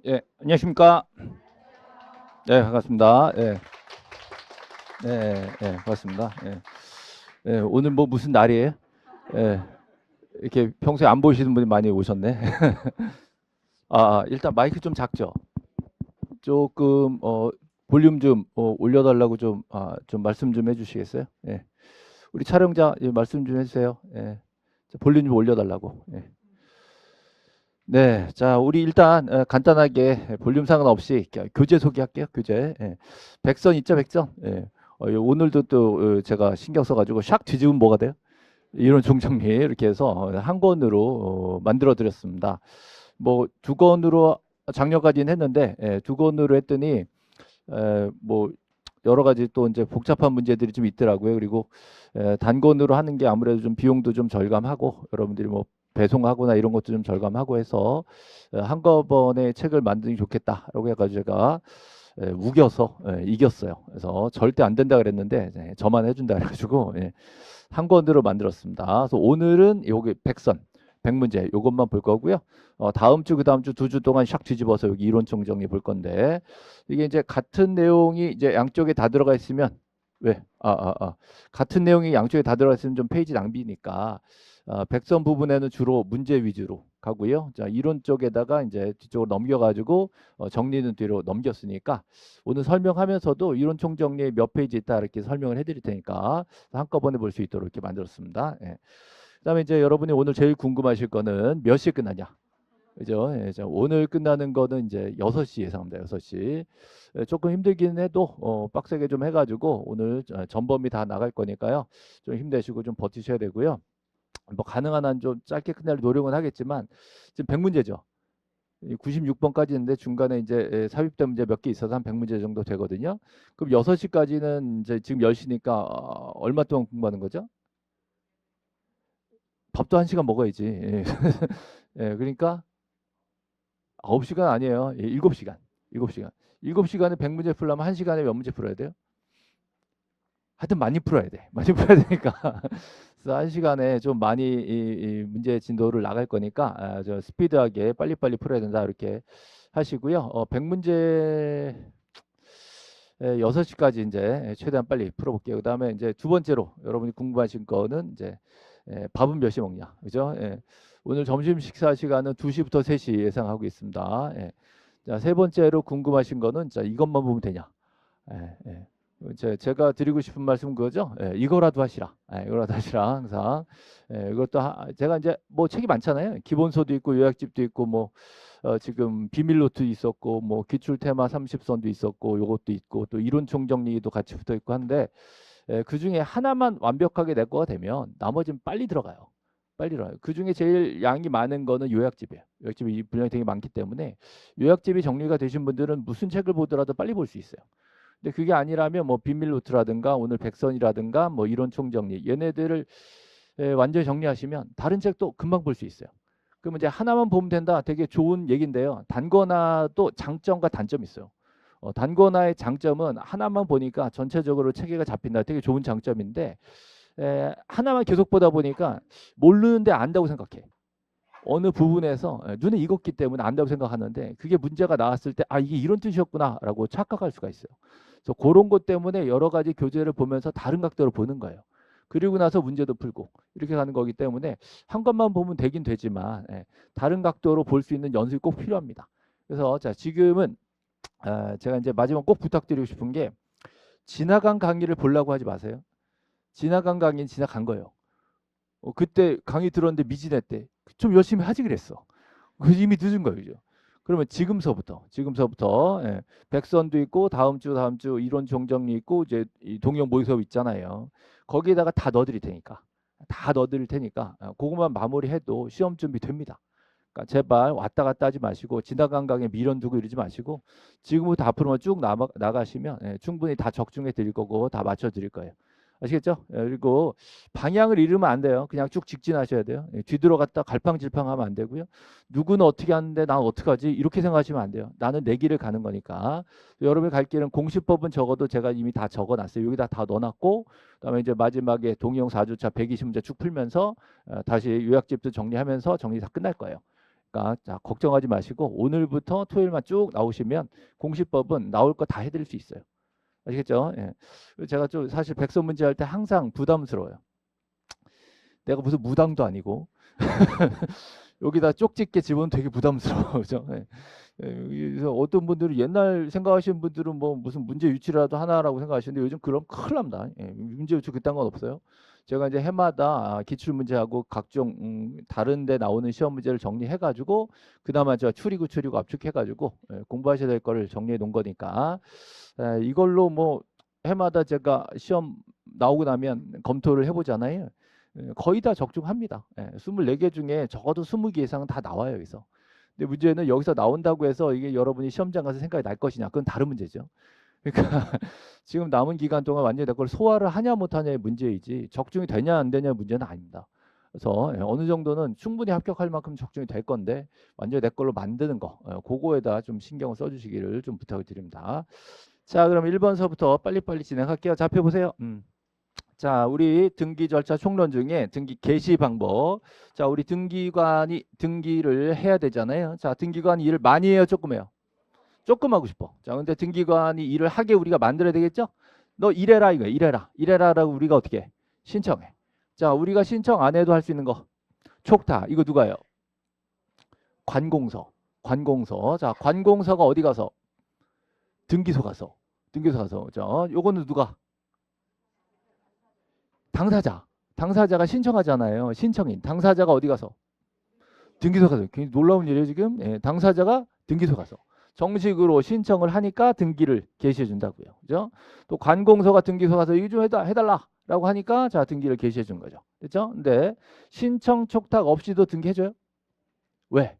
예, 안녕하십니까? 네, 반갑습니다. 예, 반갑습니다. 예, 오늘 뭐 무슨 날이에요? 예, 이렇게 평소에 안 보이시는 분이 많이 오셨네. 일단 마이크 좀 작죠? 조금, 볼륨 좀, 올려달라고 좀 말씀 좀 해주시겠어요? 예, 우리 촬영자, 말씀 좀 해주세요. 예, 볼륨 좀 올려달라고. 예. 네, 자, 우리 일단 간단하게 볼륨 상관없이 교재 소개할게요. 교재. 예. 백선 있죠, 백선. 예. 오늘도 또 제가 신경 써가지고 샥 뒤집으면 뭐가 돼요? 이론 총정리 이렇게 해서 한 권으로 만들어 드렸습니다. 뭐 두 권으로 작년까지는 했는데 두 권으로 했더니 뭐 여러 가지 또 이제 복잡한 문제들이 좀 있더라고요. 그리고 단권으로 하는 게 아무래도 좀 비용도 좀 절감하고 여러분들이 뭐 배송하거나 이런 것도 좀 절감하고 해서 한꺼번에 책을 만드는 게 좋겠다라고 해가지고 제가 우겨서 이겼어요. 그래서 절대 안 된다 그랬는데 저만 해준다 그래가지고 한 권으로 만들었습니다. 그래서 오늘은 여기 백선, 백문제 요것만 볼 거고요. 다음 주, 그 다음 주 두 주 동안 샥 뒤집어서 여기 이론총 정리 볼 건데 이게 이제 같은 내용이 이제 양쪽에 다 들어가 있으면 왜? 같은 내용이 양쪽에 다 들어가 있으면 좀 페이지 낭비니까 백선 부분에는 주로 문제 위주로 가고요. 자, 이론 쪽에다가 이제 뒤쪽으로 넘겨가지고 정리는 뒤로 넘겼으니까 오늘 설명하면서도 이론 총정리에 몇 페이지 있다 이렇게 설명을 해드릴 테니까 한꺼번에 볼 수 있도록 이렇게 만들었습니다. 예. 그다음에 이제 여러분이 오늘 제일 궁금하실 거는 몇 시에 끝나냐? 그죠? 예, 자, 오늘 끝나는 거는 이제 6시 예상합니다. 6시. 조금 힘들긴 해도 빡세게 좀 해가지고 오늘 전범위 다 나갈 거니까요. 좀 힘내시고 좀 버티셔야 되고요. 뭐 가능한 한 좀 짧게 끝낼 노력은 하겠지만 지금 100문제죠. 96번까지 있는데 중간에 이제 삽입된 문제 몇 개 있어서 한 100문제 정도 되거든요. 그럼 6시까지는 이제 지금 10시니까 얼마 동안 공부하는 거죠? 밥도 1시간 먹어야지. 예. 예, 그러니까 9시간 아니에요. 예, 7시간. 7시간. 7시간에 100문제 풀려면 1시간에 몇 문제 풀어야 돼요? 하여튼 많이 풀어야 돼. 많이 풀어야 되니까. 그래서 1시간에 좀 많이 이 문제 진도를 나갈 거니까 저 스피드하게 빨리빨리 풀어야 된다. 이렇게 하시고요. 100문제 6시까지 이제 최대한 빨리 풀어볼게요. 그다음에 이제 두 번째로 여러분이 궁금하신 거는 이제 밥은 몇 시 먹냐, 그죠? 오늘 점심 식사 시간은 2시부터 3시 예상하고 있습니다. 자, 세 번째로 궁금하신 거는 자 이것만 보면 되냐? 제가 드리고 싶은 말씀은 그거죠. 이거라도 하시라. 이거라도 하시라 항상. 이것도 제가 이제 뭐 책이 많잖아요. 기본서도 있고 요약집도 있고 뭐 지금 비밀노트 있었고 뭐 기출 테마 30선도 있었고 요것도 있고 또 이론 총정리도 같이 붙어 있고 한데 그 중에 하나만 완벽하게 낼 거가 되면 나머지는 빨리 들어가요. 빨리 들어가요. 그 중에 제일 양이 많은 거는 요약집이에요. 요약집이 분량이 되게 많기 때문에 요약집이 정리가 되신 분들은 무슨 책을 보더라도 빨리 볼 수 있어요. 근데 그게 아니라면 뭐 비밀노트라든가 오늘 백선이라든가 뭐 이론 총정리 얘네들을 완전히 정리하시면 다른 책도 금방 볼 수 있어요. 그러면 이제 하나만 보면 된다. 되게 좋은 얘기인데요. 단거나도 장점과 단점이 있어요. 단거나의 장점은 하나만 보니까 전체적으로 체계가 잡힌다. 되게 좋은 장점인데 하나만 계속 보다 보니까 모르는데 안다고 생각해. 어느 부분에서 눈에 익었기 때문에 안다고 생각하는데 그게 문제가 나왔을 때 이게 이런 뜻이었구나라고 착각할 수가 있어요. 그래서 그런 것 때문에 여러 가지 교재를 보면서 다른 각도로 보는 거예요. 그리고 나서 문제도 풀고 이렇게 가는 거기 때문에 한 것만 보면 되긴 되지만 다른 각도로 볼 수 있는 연습이 꼭 필요합니다. 그래서 자 지금은 제가 이제 마지막 꼭 부탁드리고 싶은 게 지나간 강의를 보려고 하지 마세요. 지나간 강의는 지나간 거예요. 그때 강의 들었는데 미진했대. 좀 열심히 하지 그랬어. 그 이미 늦은 거예요. 그죠? 그러면 지금서부터 백선도 있고 다음 주 이론 종정리 있고 이제 이 동영 모의 수업 있잖아요. 거기에다가 다 넣어드릴 테니까 그것만 마무리해도 시험 준비 됩니다. 그러니까 제발 왔다 갔다 하지 마시고 지나간 강에 미련 두고 이러지 마시고 지금부터 앞으로만 쭉 나가시면 충분히 다 적중해 드릴 거고 다 맞춰 드릴 거예요. 아시겠죠? 그리고 방향을 잃으면 안 돼요. 그냥 쭉 직진하셔야 돼요. 뒤돌아갔다 갈팡질팡하면 안 되고요. 누구는 어떻게 하는데 난 어떡하지? 이렇게 생각하시면 안 돼요. 나는 내 길을 가는 거니까. 여러분이 갈 길은 공시법은 적어도 제가 이미 다 적어놨어요. 여기다 다 넣어놨고 그다음에 이제 마지막에 동영 4주차 120문제 쭉 풀면서 다시 요약집도 정리하면서 정리 다 끝날 거예요. 그러니까 자, 걱정하지 마시고 오늘부터 토요일만 쭉 나오시면 공시법은 나올 거 다 해드릴 수 있어요. 아시겠죠? 예. 제가 좀 사실 백서 문제 할 때 항상 부담스러워요. 내가 무슨 무당도 아니고 여기다 쪽집게 집으면 되게 부담스러워. 그죠? 예. 그래서 어떤 분들은 옛날 생각하시는 분들은 뭐 무슨 문제 유치라도 하나라고 생각하시는데 요즘 그럼 큰일 납니다. 예. 문제 유치 그딴 건 없어요. 제가 이제 해마다 기출 문제하고 각종 다른 데 나오는 시험 문제를 정리해 가지고 그나마 제가 추리고 압축해 가지고 공부하셔야 될 거를 정리해 놓은 거니까 이걸로 뭐 해마다 제가 시험 나오고 나면 검토를 해 보잖아요. 거의 다 적중합니다. 24개 중에 적어도 20개 이상은 다 나와요, 여기서. 근데 문제는 여기서 나온다고 해서 이게 여러분이 시험장 가서 생각이 날 것이냐, 그건 다른 문제죠. 그러니까 지금 남은 기간 동안 완전히 내 걸 소화를 하냐 못하냐의 문제이지 적중이 되냐 안 되냐의 문제는 아닙니다. 그래서 어느 정도는 충분히 합격할 만큼 적중이 될 건데 완전히 내 걸로 만드는 거, 그거에다 좀 신경을 써주시기를 좀 부탁을 드립니다. 자, 그럼 1번서부터 빨리빨리 진행할게요. 좌표 보세요. 자, 우리 등기 절차 총론 중에 등기 개시 방법. 자, 우리 등기관이 등기를 해야 되잖아요. 자, 등기관이 일을 많이 해요, 조금 해요? 조금 하고 싶어. 자, 근데 등기관이 일을 하게 우리가 만들어야 되겠죠? 너 일해라 이거야. 일해라. 일해라라고 우리가 어떻게 해? 신청해. 자, 우리가 신청 안 해도 할 수 있는 거. 촉탁. 이거 누가 해요? 관공서. 관공서. 자, 관공서가 어디 가서? 등기소 가서. 등기소 가서. 자, 요거는 누가? 당사자. 당사자가 신청하잖아요. 신청인. 당사자가 어디 가서? 등기소 가서. 굉장히 놀라운 일이에요, 지금. 예, 당사자가 등기소 가서. 정식으로 신청을 하니까 등기를 개시해 준다고요. 그죠? 또 관공서가 등기소 가서 이거 좀 해달라라고 하니까 자, 등기를 개시해 준 거죠. 됐죠? 근데 신청 촉탁 없이도 등기해 줘요? 왜?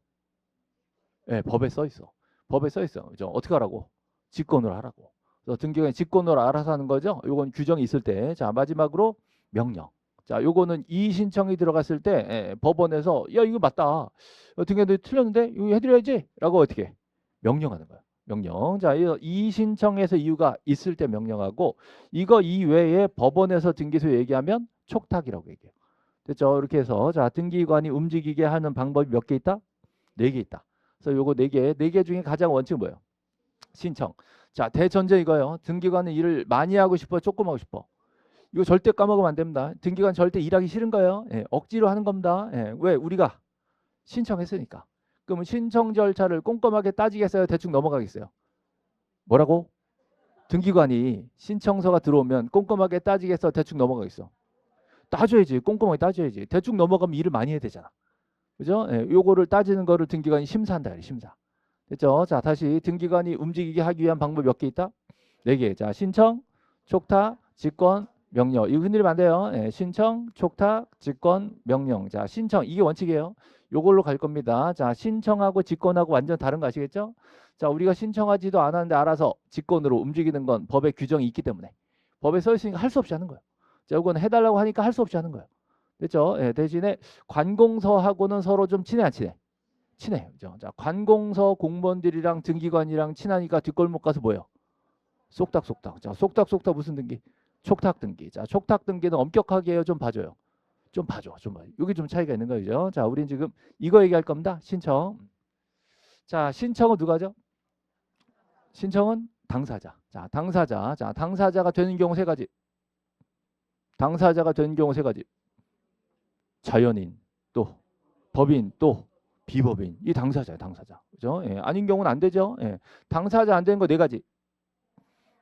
예, 법에 써 있어. 법에 써 있어. 그죠? 어떻게 하라고? 직권으로 하라고. 그래서 등기관이 직권으로 알아서 하는 거죠. 요건 규정이 있을 때. 자, 마지막으로 명령. 자, 요거는 이 신청이 들어갔을 때 법원에서 야, 이거 맞다. 등기관이 틀렸는데 이거 해드려야지. 라고 어떻게 해? 명령하는 거야. 명령. 자, 이 신청에서 이유가 있을 때 명령하고 이거 이외에 법원에서 등기소 얘기하면 촉탁이라고 얘기해요. 됐죠? 이렇게 해서 자, 등기관이 움직이게 하는 방법이 몇 개 있다? 4개 있다. 그래서 요거 4개 중에 가장 원칙은 뭐예요? 신청. 자, 대전제 이거예요. 등기관은 일을 많이 하고 싶어, 조금 하고 싶어? 이거 절대 까먹으면 안 됩니다. 등기관 절대 일하기 싫은 거예요. 예, 억지로 하는 겁니다. 예, 왜? 우리가 신청했으니까. 그러면 신청 절차를 꼼꼼하게 따지겠어요? 대충 넘어가겠어요? 뭐라고? 등기관이 신청서가 들어오면 꼼꼼하게 따지겠어? 대충 넘어가겠어? 따져야지. 꼼꼼하게 따져야지. 대충 넘어가면 일을 많이 해야 되잖아. 그죠? 예, 요거를 따지는 거를 등기관이 심사한다. 심사. 됐죠? 자, 다시 등기관이 움직이게 하기 위한 방법 몇 개 있다? 4개. 자, 신청, 촉탁, 직권, 명령. 이거 흔들리면 안 돼요. 예, 신청, 촉탁, 직권, 명령. 자, 신청. 이게 원칙이에요. 요걸로 갈 겁니다. 자, 신청하고 직권하고 완전 다른 거 아시겠죠? 자, 우리가 신청하지도 않았는데 알아서 직권으로 움직이는 건 법에 규정이 있기 때문에 법에 써 있으니까 할 수 없이 하는 거예요. 자, 이건 해달라고 하니까 할 수 없이 하는 거예요. 됐죠? 예, 대신에 관공서하고는 서로 좀 친해 안 친해? 친해요. 그죠? 자, 관공서 공무원들이랑 등기관이랑 친하니까 뒷골목 가서 뭐예요? 쏙닥쏙닥. 자, 쏙닥쏙닥 무슨 등기? 촉탁 등기. 자, 촉탁 등기는 엄격하게 해요. 좀 봐줘요. 좀 봐줘. 좀 봐. 여기 좀 차이가 있는 거죠. 자, 우린 지금 이거 얘기할 겁니다. 신청. 자, 신청은 누가 하죠? 신청은 당사자. 자, 당사자. 자, 당사자가 되는 경우 3가지. 당사자가 되는 경우 3가지. 자연인, 또 법인, 또 비법인. 이 당사자예요, 당사자. 그죠? 예, 아닌 경우는 안 되죠. 예. 당사자 안 되는 거 4가지.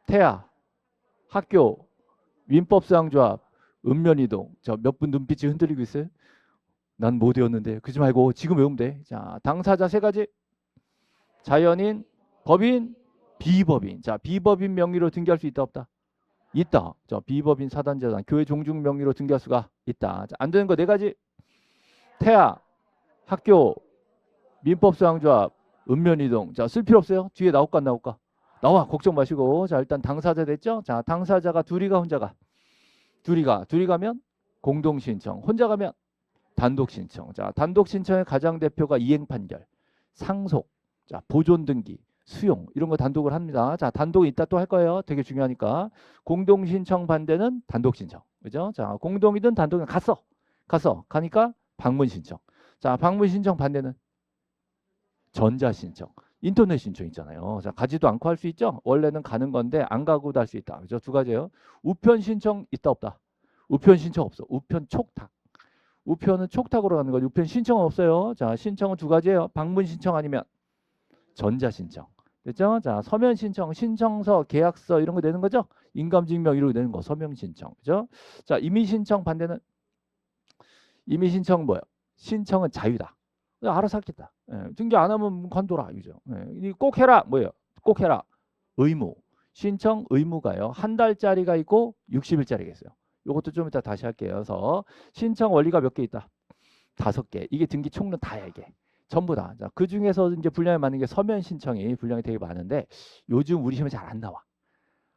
태아, 학교, 민법사항조합, 읍면이동. 저 몇 분 눈빛이 흔들리고 있어요? 난 못 외웠는데. 그러지 말고 지금 외우면 돼. 자, 당사자 3가지. 자연인, 법인, 비법인. 자, 비법인 명의로 등기할 수 있다 없다? 있다. 자, 비법인 사단재단, 교회 종중 명의로 등기할 수가 있다. 자, 안 되는 거 4가지. 태아, 학교, 민법사항조합, 읍면이동. 자, 쓸 필요 없어요. 뒤에 나올까 안 나올까? 나와. 걱정 마시고. 자, 일단 당사자 됐죠? 자, 당사자가 둘이가 혼자가. 둘이 가면 공동신청. 혼자 가면 단독신청. 자, 단독신청의 가장 대표가 이행판결, 상속, 자, 보존등기, 수용 이런 거 단독을 합니다. 자, 단독 이따 또 할 거예요. 되게 중요하니까. 공동신청 반대는 단독신청. 그죠? 자, 공동이든 단독이든 가니까 방문신청. 자, 방문신청 반대는 전자신청. 인터넷 신청 있잖아요. 자, 가지도 않고 할 수 있죠? 원래는 가는 건데 안 가고도 할 수 있다. 그죠? 두 가지예요. 우편 신청 있다 없다? 우편 신청 없어. 우편 촉탁. 우편은 촉탁으로 가는 거지. 우편 신청은 없어요. 자, 신청은 두 가지예요. 방문 신청 아니면 전자 신청. 됐죠? 자, 서면 신청, 신청서, 계약서 이런 거 내는 거죠? 인감증명 이런 거 내는 거. 서면 신청. 그죠? 자, 임의 신청 반대는 임의 신청 뭐예요? 신청은 자유다. 알아서 하겠다. 예, 등기 안 하면 관둬라. 이죠. 예, 꼭 해라. 뭐예요? 꼭 해라. 의무. 신청 의무가요. 한 달짜리가 있고 60일짜리가 있어요. 이것도 좀 이따 다시 할게요. 그래서 신청 원리가 몇 개 있다? 5개. 이게 등기 총론 다야 이게. 전부 다. 자, 그 중에서 이제 분량이 많은 게 서면 신청이 분량이 되게 많은데 요즘 우리 시험에 잘 안 나와.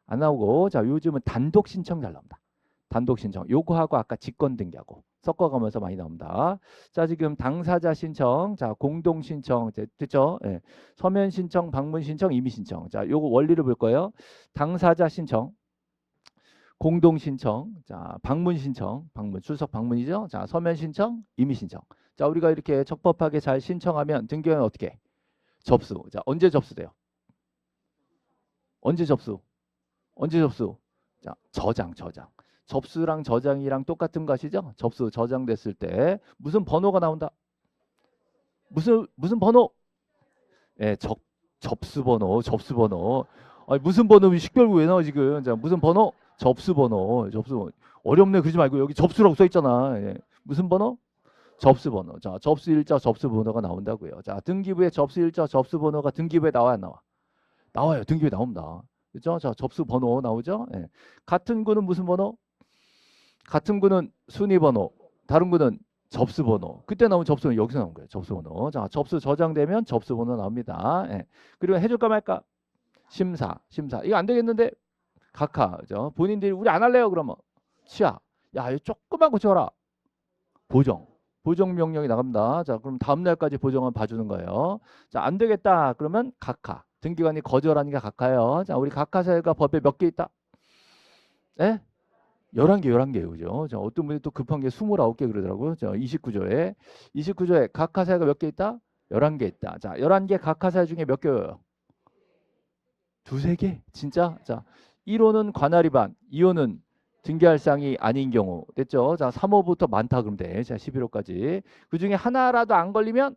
안 나오고 자, 요즘은 단독 신청 잘 나옵니다. 단독 신청. 요거하고 아까 직권 등기하고 섞어가면서 많이 나옵니다. 자, 지금 당사자 신청, 자, 공동 신청, 됐죠? 예. 서면 신청, 방문 신청, 임의 신청. 자, 요거 원리를 볼 거예요. 당사자 신청, 공동 신청, 자, 방문 신청, 방문 출석 방문이죠. 자, 서면 신청, 임의 신청. 자, 우리가 이렇게 적법하게 잘 신청하면 등기는 어떻게? 접수. 자, 언제 접수돼요? 언제 접수? 언제 접수? 자, 저장. 접수랑 저장이랑 똑같은 것이죠. 접수 저장됐을 때 무슨 번호가 나온다? 무슨 번호? 예, 접수 번호. 아니, 무슨 번호 식별구 왜 나와 지금? 자, 무슨 번호? 접수 번호. 어렵네 그러지 말고 여기 접수라고 써 있잖아. 예. 무슨 번호? 접수 번호. 자, 접수 일자 접수 번호가 나온다고요. 자, 등기부에 접수 일자 접수 번호가 등기부에 나와야 안 나와? 나와요. 등기부에 나옵니다. 그렇죠? 자, 접수 번호 나오죠? 예. 같은 구는 무슨 번호? 같은 구는 순위 번호, 다른 구는 접수 번호. 그때 나온 접수는 여기서 나온 거예요. 접수 번호. 자, 접수 저장되면 접수 번호 나옵니다. 예. 그리고 해줄까 말까? 심사. 이거 안 되겠는데? 각하. 그죠? 본인들이 우리 안 할래요. 그러면 치아. 야, 이거 조그만 거 줘라. 보정 명령이 나갑니다. 자, 그럼 다음 날까지 보정은 봐주는 거예요. 자, 안 되겠다. 그러면 각하. 등기관이 거절하니까 각하예요. 자, 우리 각하사유가 법에 몇 개 있다? 예? 11개예요. 그죠? 자, 어떤 분이 또 급한 게 29개 그러더라고요. 자, 29조에 각하사유가 몇 개 있다? 11개 있다. 자, 11개 각하사유 중에 몇 개예요? 두세 개? 진짜? 자, 1호는 관할 위반, 2호는 등기할 사항이 아닌 경우. 됐죠? 자, 3호부터 많다 그러면 돼. 자, 11호까지. 그 중에 하나도 안 걸리면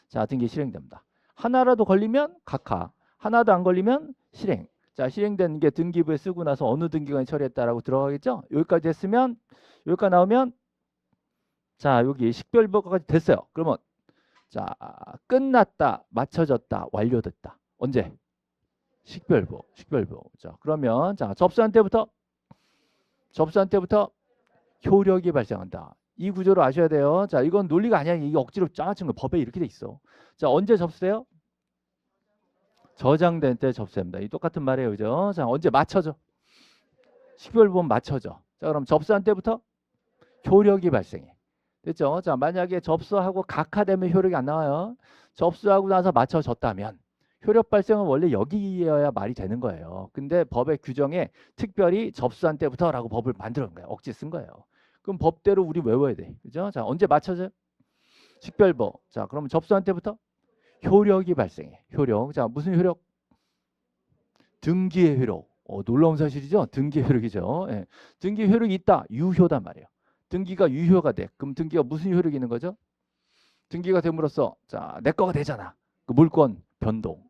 자, 등기 실행됩니다. 하나라도 걸리면 각하, 하나도 안 걸리면 실행. 자, 실행된 게 등기부에 쓰고 나서 어느 등기관이 처리했다라고 들어가겠죠? 여기까지 됐으면, 여기까지 나오면, 자, 여기 식별부까지 됐어요. 그러면, 자, 끝났다, 맞춰졌다, 완료됐다. 언제? 식별부. 자, 그러면, 자, 접수한 때부터 효력이 발생한다. 이 구조를 아셔야 돼요. 자, 이건 논리가 아니야. 이게 억지로 짜증 거 법에 이렇게 돼 있어. 자, 언제 접수돼요? 저장된 때 접수합니다. 이 똑같은 말이에요. 그죠? 자, 언제 맞춰져? 식별부는 맞춰져. 자, 그럼 접수한 때부터 효력이 발생해. 됐죠? 자, 만약에 접수하고 각하되면 효력이 안 나와요. 접수하고 나서 맞춰졌다면 효력 발생은 원래 여기여야 말이 되는 거예요. 근데 법의 규정에 특별히 접수한 때부터라고 법을 만들어 놓은 거예요. 억지 쓴 거예요. 그럼 법대로 우리 외워야 돼. 그죠? 자, 언제 맞춰져요? 식별부. 자, 그러면 접수한 때부터 효력이 발생해. 효력. 자, 무슨 효력? 등기의 효력. 놀라운 사실이죠? 등기의 효력이죠. 예. 등기 효력이 있다. 유효단 말이에요. 등기가 유효가 돼. 그럼 등기가 무슨 효력이 있는 거죠? 등기가 됨으로써 자, 내 거가 되잖아. 그 물권 변동.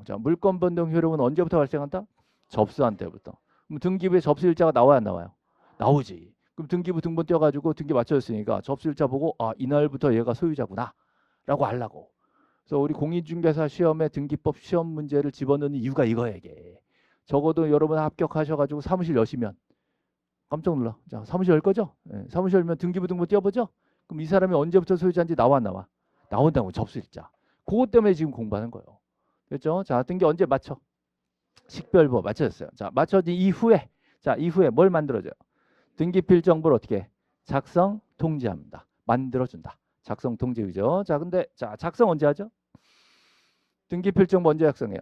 자, 물권 변동 효력은 언제부터 발생한다? 접수한 때부터. 그럼 등기부에 접수일자가 나와야 안 나와요? 나오지. 그럼 등기부 등본 떼어가지고 등기 맞춰졌으니까 접수일자 보고 아, 이날부터 얘가 소유자구나 라고 하려고. 그래서 우리 공인중개사 시험에 등기법 시험 문제를 집어넣는 이유가 이거예요. 이게. 적어도 여러분 합격하셔가지고 사무실 여시면 깜짝 놀라. 자, 사무실 열 거죠? 예, 사무실 열면 등기부 등본 띄워보죠? 그럼 이 사람이 언제부터 소유자인지 나와 안 나와? 나온다고. 접수일자. 그것 때문에 지금 공부하는 거예요. 됐죠? 자, 등기 언제 맞춰? 식별부 맞춰졌어요. 자, 맞춰진 이후에 뭘 만들어줘요? 등기 필정보를 어떻게 작성 통지합니다. 만들어준다. 작성 통지. 그죠? 자, 근데 자, 작성 언제 하죠? 등기 필정보 언제 작성해요?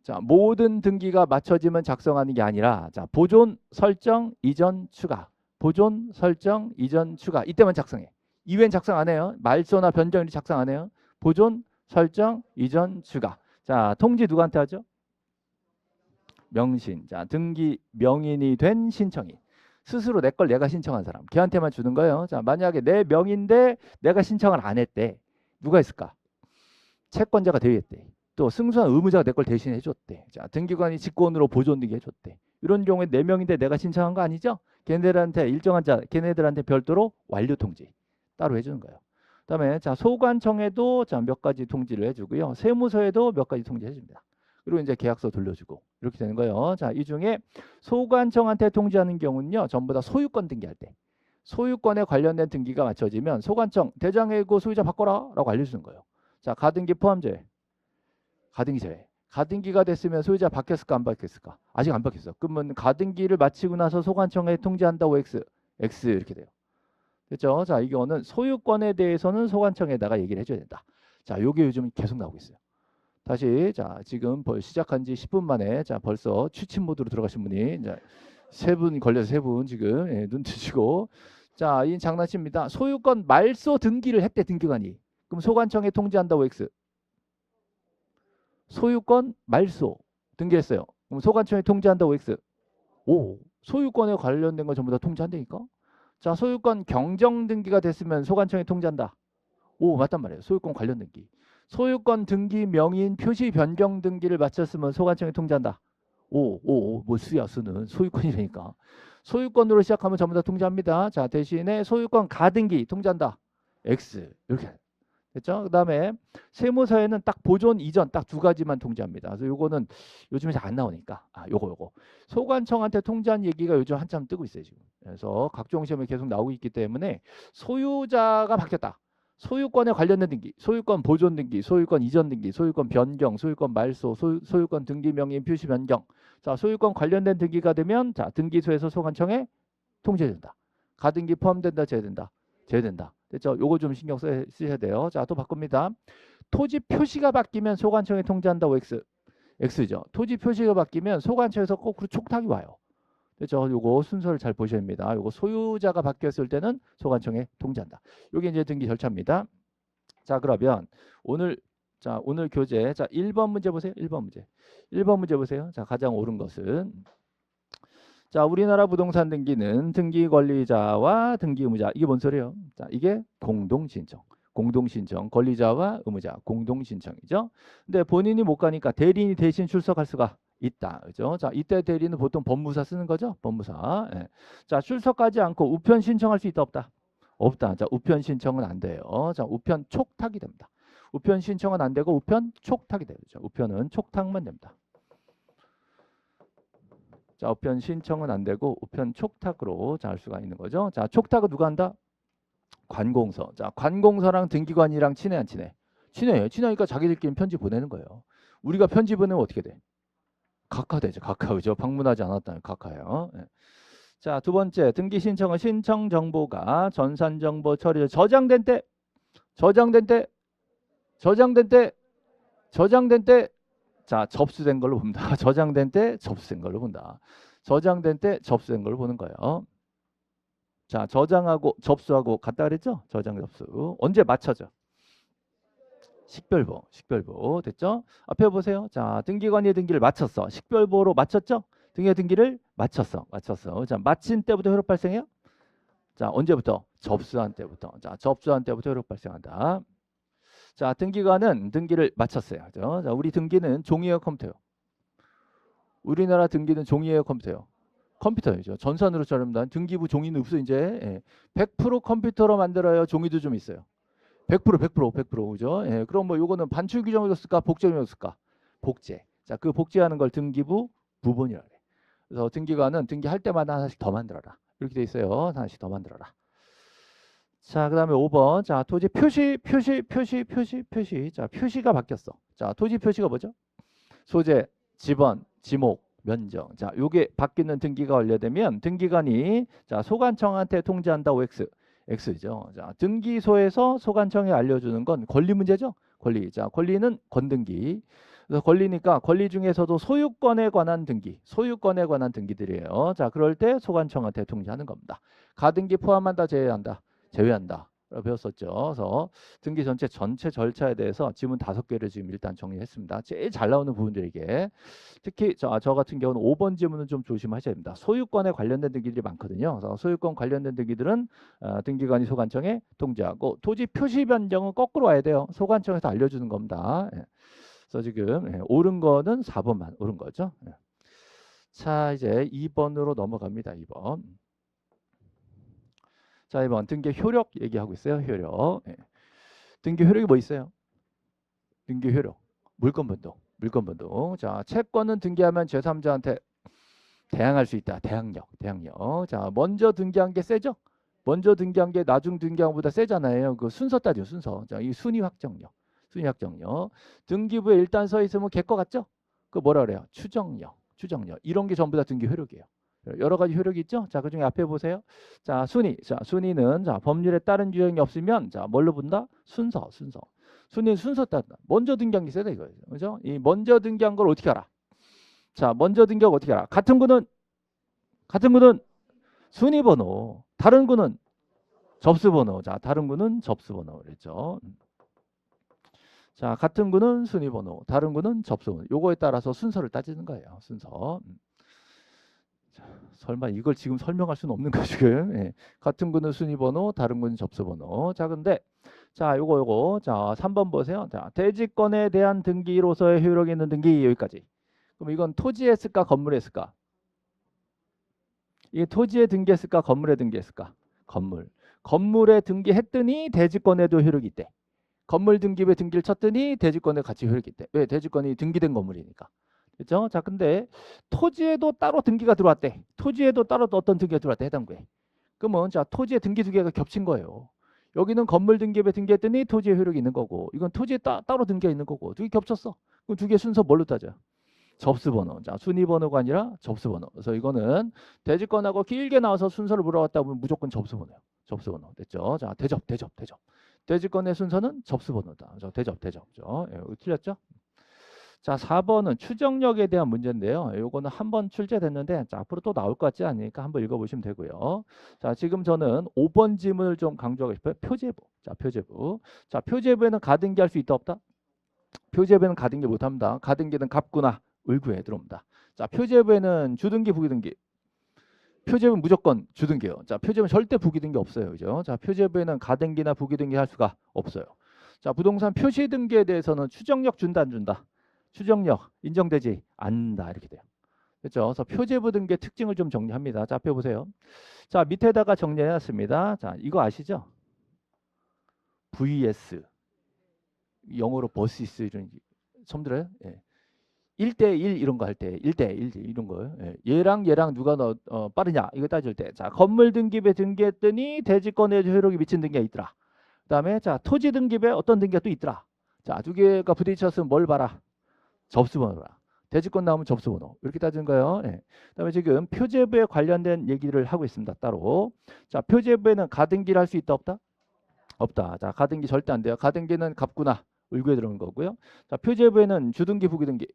자, 모든 등기가 맞춰지면 작성하는 게 아니라 자, 보존 설정 이전 추가. 이때만 작성해. 이외엔 작성 안 해요. 말소나 변경 일 작성 안 해요. 보존, 설정, 이전, 추가. 자, 통지 누구한테 하죠? 명신. 자, 등기 명인이 된 신청인. 스스로 내 걸 내가 신청한 사람. 걔한테만 주는 거예요. 자, 만약에 내 명인데 내가 신청을 안 했대. 누가 있을까? 채권자가 대위했대. 또 승소한 의무자가 내 걸 대신 해줬대. 자, 등기관이 직권으로 보존 등기 해줬대. 이런 경우에 네 명인데 내가 신청한 거 아니죠? 걔네들한테 일정한 자, 걔네들한테 별도로 완료 통지 따로 해주는 거예요. 그다음에 자, 소관청에도 자, 몇 가지 통지를 해주고요. 세무서에도 몇 가지 통지 해줍니다. 그리고 이제 계약서 돌려주고 이렇게 되는 거예요. 자, 이 중에 소관청한테 통지하는 경우는요, 전부 다 소유권 등기할 때, 소유권에 관련된 등기가 맞춰지면 소관청 대장해고 소유자 바꿔라라고 알려주는 거예요. 자, 가등기 포함제, 가등기 제외. 가등기가 됐으면 소유자 바뀌었을까 안 바뀌었을까? 아직 안 바뀌었어. 그러면 가등기를 마치고 나서 소관청에 통지한다고 X 이렇게 돼요. 됐죠? 자, 이거는 소유권에 대해서는 소관청에다가 얘기를 해줘야 된다. 자, 요게 요즘 계속 나오고 있어요. 다시 자, 지금 시작한 지 10분 만에 자, 벌써 취침 모드로 들어가신 분이 이제 3분 걸려서 3분 지금 눈 뜨시고, 자, 이 장난칩니다. 소유권 말소 등기를 했대 등기관이. 그럼 소관청에 통지한다고 X. 소유권 말소 등기했어요. 그럼 소관청에 통지한다고 X. 오, 소유권에 관련된 거 전부 다 통지한다니까. 자, 소유권 경정 등기가 됐으면 소관청에 통지한다. 오, 맞단 말이에요. 소유권 관련 등기. 소유권 등기 명인 표시 변경 등기를 마쳤으면 소관청에 통지한다. 뭐 수야 수는 소유권이라니까. 소유권으로 시작하면 전부 다 통지합니다. 자, 대신에 소유권 가등기 통지한다. X. 이렇게. 됐죠? 그다음에 세무서에는 딱 보존 이전 딱 2가지만 통지합니다. 그래서 요거는 요즘에 잘 안 나오니까 요거 소관청한테 통지한 얘기가 요즘 한참 뜨고 있어요 지금. 그래서 각종 시험에 계속 나오고 있기 때문에 소유자가 바뀌었다. 소유권에 관련된 등기, 소유권 보존 등기, 소유권 이전 등기, 소유권 변경, 소유권 말소, 소유권 등기 명인 표시 변경. 자, 소유권 관련된 등기가 되면 자, 등기소에서 소관청에 통지해준다. 가등기 포함된다, 제외된다. 제외된다. 됐죠? 요거 좀 신경 쓰셔야 돼요. 자, 또 바꿉니다. 토지 표시가 바뀌면 소관청에 통지한다고 X죠. 토지 표시가 바뀌면 소관청에서 거꾸로 촉탁이 와요. 됐죠? 요거 순서를 잘 보셔야 합니다. 요거 소유자가 바뀌었을 때는 소관청에 통지한다. 요게 이제 등기 절차입니다. 자, 그러면 오늘 교재 자, 1번 문제 보세요. 1번 문제. 1번 문제 보세요. 자, 가장 옳은 것은 자, 우리나라 부동산 등기는 등기 권리자와 등기 의무자. 이게 뭔 소리예요? 자, 이게 공동신청. 공동신청. 권리자와 의무자. 공동신청이죠. 근데 본인이 못 가니까 대리인이 대신 출석할 수가 있다. 그죠? 자, 이때 대리는 보통 법무사 쓰는 거죠? 법무사. 예. 자, 출석하지 않고 우편 신청할 수 있다, 없다? 없다. 자, 우편 신청은 안 돼요. 자, 우편 촉탁이 됩니다. 우편 신청은 안 되고 우편 촉탁이 되죠. 우편은 촉탁만 됩니다. 자, 우편 신청은 안 되고 우편 촉탁으로 자, 할 수가 있는 거죠. 자, 촉탁은 누가 한다? 관공서. 자, 관공서랑 등기관이랑 친해 안 친해? 친해요. 친하니까 자기들끼리 편지 보내는 거예요. 우리가 편지 보내면 어떻게 돼? 각하되죠. 각하. 그죠? 방문하지 않았다면 각하예요. 네. 자, 두 번째 등기 신청은 신청 정보가 전산 정보 처리 저장된 때 자, 접수된 걸로 봅니다. 저장된 때 접수된 걸로 본다. 저장된 때 접수된 걸로 보는 거예요. 자, 저장하고 접수하고 같다 그랬죠? 저장 접수. 언제 맞춰져? 식별보 됐죠? 앞에 보세요. 자, 등기관이 등기를 마쳤어. 식별보로 마쳤죠? 등기를 마쳤어. 자, 마친 때부터 효력 발생해요? 자, 언제부터? 접수한 때부터. 자, 접수한 때부터 효력 발생한다. 자, 등기관은 등기를 마쳤어요. 그죠? 자, 우리 등기는 종이에요, 컴퓨터요? 우리나라 등기는 종이에요, 컴퓨터요? 컴퓨터이죠. 전산으로 처리합니다. 등기부 종이는 없어 이제. 100% 컴퓨터로 만들어요. 종이도 좀 있어요. 100% 그죠? 예, 그럼 뭐 요거는 반출 규정이었을까? 복제이었을까? 복제. 자, 그 복제하는 걸 등기부 부본이라 그래. 그래서 등기관은 등기할 때마다 하나씩 더 만들어라. 이렇게 돼 있어요. 하나씩 더 만들어라. 자, 그다음에 5번. 자, 토지 표시. 자, 표시가 바뀌었어. 자, 토지 표시가 뭐죠? 소재, 지번, 지목, 면적. 자, 요게 바뀌는 등기가 완료되면 등기관이 자, 소관청한테 통지한다고 X죠. 자, 등기소에서 소관청에 알려주는 건 권리 문제죠. 권리. 자, 권리는 권등기. 그래서 권리니까 권리 중에서도 소유권에 관한 등기들이에요. 자, 그럴 때 소관청한테 통지하는 겁니다. 가등기 포함한다, 제외한다? 제외한다. 배웠었죠. 그래서 등기 전체 절차에 대해서 지문 5개를 지금 일단 정리했습니다. 제일 잘 나오는 부분들이 이게 특히 저 같은 경우는 5번 지문은 좀 조심하셔야 됩니다. 소유권에 관련된 등기들이 많거든요. 그래서 소유권 관련된 등기들은 등기관이 소관청에 통지하고 토지 표시 변경은 거꾸로 와야 돼요. 소관청에서 알려주는 겁니다. 예. 그래서 지금 옳은 거는 4번만 옳은 거죠. 예. 자, 이제 2번으로 넘어갑니다. 2번. 자, 2번 등기 효력 얘기하고 있어요. 효력. 예. 등기 효력이 뭐 있어요? 등기 효력. 물권 변동. 물권 변동. 자, 채권은 등기하면 제3자한테 대항할 수 있다. 대항력. 대항력. 자, 먼저 등기한 게 세죠? 먼저 등기한 게 나중 등기한 것보다 세잖아요. 그 순서 따져 순서. 자, 이 순위 확정력. 순위 확정력. 등기부에 일단 서 있으면 개 거 같죠? 그 뭐라 그래요? 추정력. 추정력. 이런 게 전부 다 등기 효력이에요. 여러 가지 효력이 있죠? 자, 그중에 앞에 보세요. 자, 순위. 자, 순위는 자, 법률에 따른 유형이 없으면 자, 뭘로 본다? 순서. 순위는 순서 따른다. 먼저 등기한 게 세다 이거예요. 그죠? 이 먼저 등기한 걸 어떻게 알아? 자, 먼저 등기하고 어떻게 알아? 같은 구는 순위 번호. 다른 구는 접수 번호. 자, 다른 구는 접수 번호. 그랬죠? 자, 같은 구는 순위 번호, 다른 구는 접수 번호. 요거에 따라서 순서를 따지는 거예요. 순서. 자, 설마 이걸 지금 설명할 수는 없는 거 지금. 예. 같은 구는 순위 번호, 다른 구는 접수 번호. 자, 근데 자, 요거 자, 3번 보세요. 자, 대지권에 대한 등기로서의 효력이 있는 등기 여기까지. 그럼 이건 토지에 했을까, 건물에 했을까? 이게 토지에 등기했을까, 건물에 등기했을까? 건물. 건물에 등기했더니 대지권에도 효력이 있대. 건물 등기부에 등기를 쳤더니 대지권에 같이 효력이 있대. 왜? 대지권이 등기된 건물이니까. 그렇죠? 자, 근데 토지에도 따로 등기가 들어왔대. 토지에도 따로 어떤 등기가 들어왔대, 해당 구에. 그러면 자, 토지에 등기 두 개가 겹친 거예요. 여기는 건물 등기부에 등기했더니 토지에 효력이 있는 거고, 이건 토지에 따로 등기가 있는 거고, 두 개 겹쳤어. 그럼 두 개 순서 뭘로 따져? 접수번호. 자, 순위번호가 아니라 접수번호. 그래서 이거는 대지권하고 길게 나와서 순서를 물어봤다 보면 무조건 접수번호예요. 접수번호. 됐죠? 자, 대접. 대지권의 순서는 접수번호다. 대접. 예, 틀렸죠? 자, 4번은 추정력에 대한 문제인데요. 요거는 한번 출제됐는데 자, 앞으로 또 나올 것 같지 않으니까 한번 읽어보시면 되고요. 자, 지금 저는 5번 지문을 좀 강조하고 싶어요. 표제부. 자, 표제부. 자, 표제부에는 가등기할 수 있다 없다? 표제부에는 가등기 못합니다. 가등기는 갑구나 을구에 들어옵니다. 자, 표제부에는 주등기 부기등기. 표제부는 무조건 주등기요. 자, 표제부는 절대 부기등기 없어요. 그죠? 자, 표제부에는 가등기나 부기등기 할 수가 없어요. 자, 부동산 표시등기에 대해서는 추정력 준다 안 준다? 추정력 인정되지 않는다 이렇게 돼요. 그렇죠? 그래서 표제부 등기의 특징을 좀 정리합니다. 자, 앞에 보세요. 자, 밑에다가 정리해놨습니다. 자, 이거 아시죠? VS 영어로 버시스 이런 처음 들어요? 예. 1대1 이런 거 할 때 1대1 이런 거. 예. 얘랑 누가 빠르냐 이거 따질 때. 자, 건물 등기부에 등기했더니 대지권에 효력이 미친 등기가 있더라. 그다음에 자, 토지 등기부에 어떤 등기가 또 있더라. 자, 두 개가 부딪혔으면 뭘 봐라? 접수번호라. 대지권 나오면 접수번호. 이렇게 따지는 거예요. 예. 그다음에 지금 표제부에 관련된 얘기를 하고 있습니다. 따로. 자, 표제부에는 가등기를 할 수 있다 없다? 없다. 자, 가등기 절대 안 돼요. 가등기는 갑구나 을구에 들어오는 거고요. 자, 표제부에는 주등기 부기등기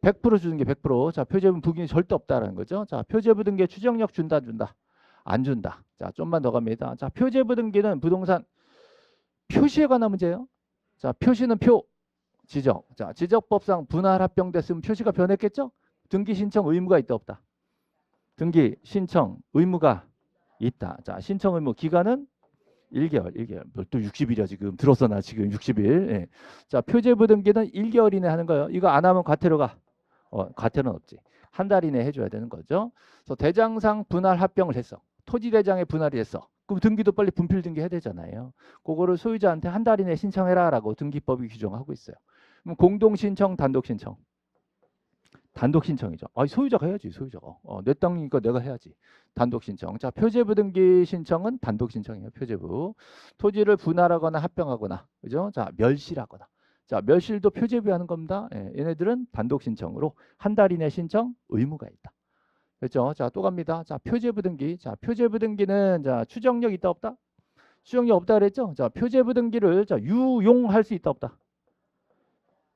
100% 주등기 100%. 자, 표제부 부기는 절대 없다라는 거죠. 자, 표제부 등기에 추정력 준다 안 준다. 자, 좀만 더 갑니다. 자, 표제부 등기는 부동산 표시에 관한 문제예요. 자, 표시는 표 지적. 자, 지적법상 분할 합병됐으면 표시가 변했겠죠? 등기 신청 의무가 있다 없다? 등기 신청 의무가 있다. 자, 신청 의무 기간은 1개월. 또 60일이야 지금. 들었어 나 지금 60일. 예. 자, 표제부 등기는 1개월 이내 하는 거예요. 이거 안 하면 과태료가 과태료는 없지. 한 달 이내 해줘야 되는 거죠. 그래서 대장상 분할 합병을 했어. 토지대장에 분할이 됐어. 그럼 등기도 빨리 분필 등기해야 되잖아요. 그거를 소유자한테 한 달 이내 신청해라라고 등기법이 규정하고 있어요. 그럼 공동 신청, 단독 신청. 단독 신청이죠. 아, 소유자가 해야지, 소유자가. 내 땅이니까 내가 해야지. 단독 신청. 자, 표제부 등기 신청은 단독 신청이에요. 표제부. 토지를 분할하거나 합병하거나, 그죠? 자, 멸실하거나. 자, 멸실도 표제부에 하는 겁니다. 예, 얘네들은 단독 신청으로 한 달 이내 신청 의무가 있다. 그렇죠? 자, 또 갑니다. 자, 표제부 등기. 자, 표제부 등기는 자, 추정력 있다 없다? 추정력 없다 그랬죠? 자, 표제부 등기를 자, 유용할 수 있다 없다?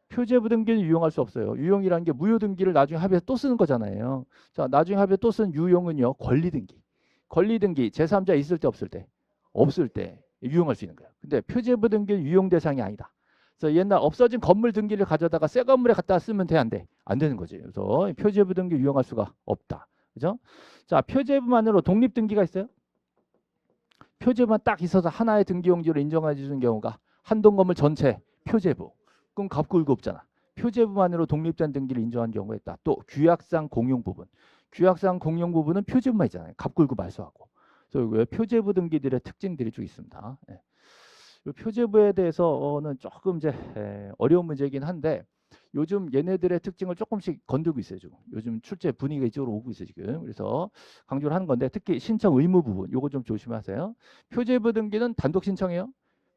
표제부 등기는 유용할 수 없어요. 유용이라는 게 무효 등기를 나중에 합의해서 또 쓰는 거잖아요. 자, 나중에 합의해 또 쓴 유용은요. 권리 등기. 권리 등기 제3자 있을 때 없을 때? 없을 때. 유용할 수 있는 거예요. 근데 표제부 등기는 유용 대상이 아니다. 그래서 옛날 없어진 건물 등기를 가져다가 새 건물에 갖다 쓰면 돼, 안 돼? 안 되는 거지. 그래서 표제부 등기 유용할 수가 없다. 그죠? 자, 표제부만으로 독립 등기가 있어요? 표제부만 딱 있어서 하나의 등기용지로 인정해 주는 경우가 한동 건물 전체 표제부. 그럼 갑구을고 없잖아. 표제부만으로 독립된 등기를 인정한 경우가 있다. 또 규약상 공용 부분. 규약상 공용 부분은 표제부만 있잖아요. 갑구을고 말소하고. 그래서 표제부 등기들의 특징들이 쭉 있습니다. 예. 표제부에 대해서는 조금 이제 어려운 문제이긴 한데 요즘 얘네들의 특징을 조금씩 건들고 있어요. 지금. 요즘 출제 분위기가 이쪽으로 오고 있어요. 지금. 그래서 강조를 하는 건데 특히 신청 의무 부분 요거 좀 조심하세요. 표제부 등기는 단독 신청해요.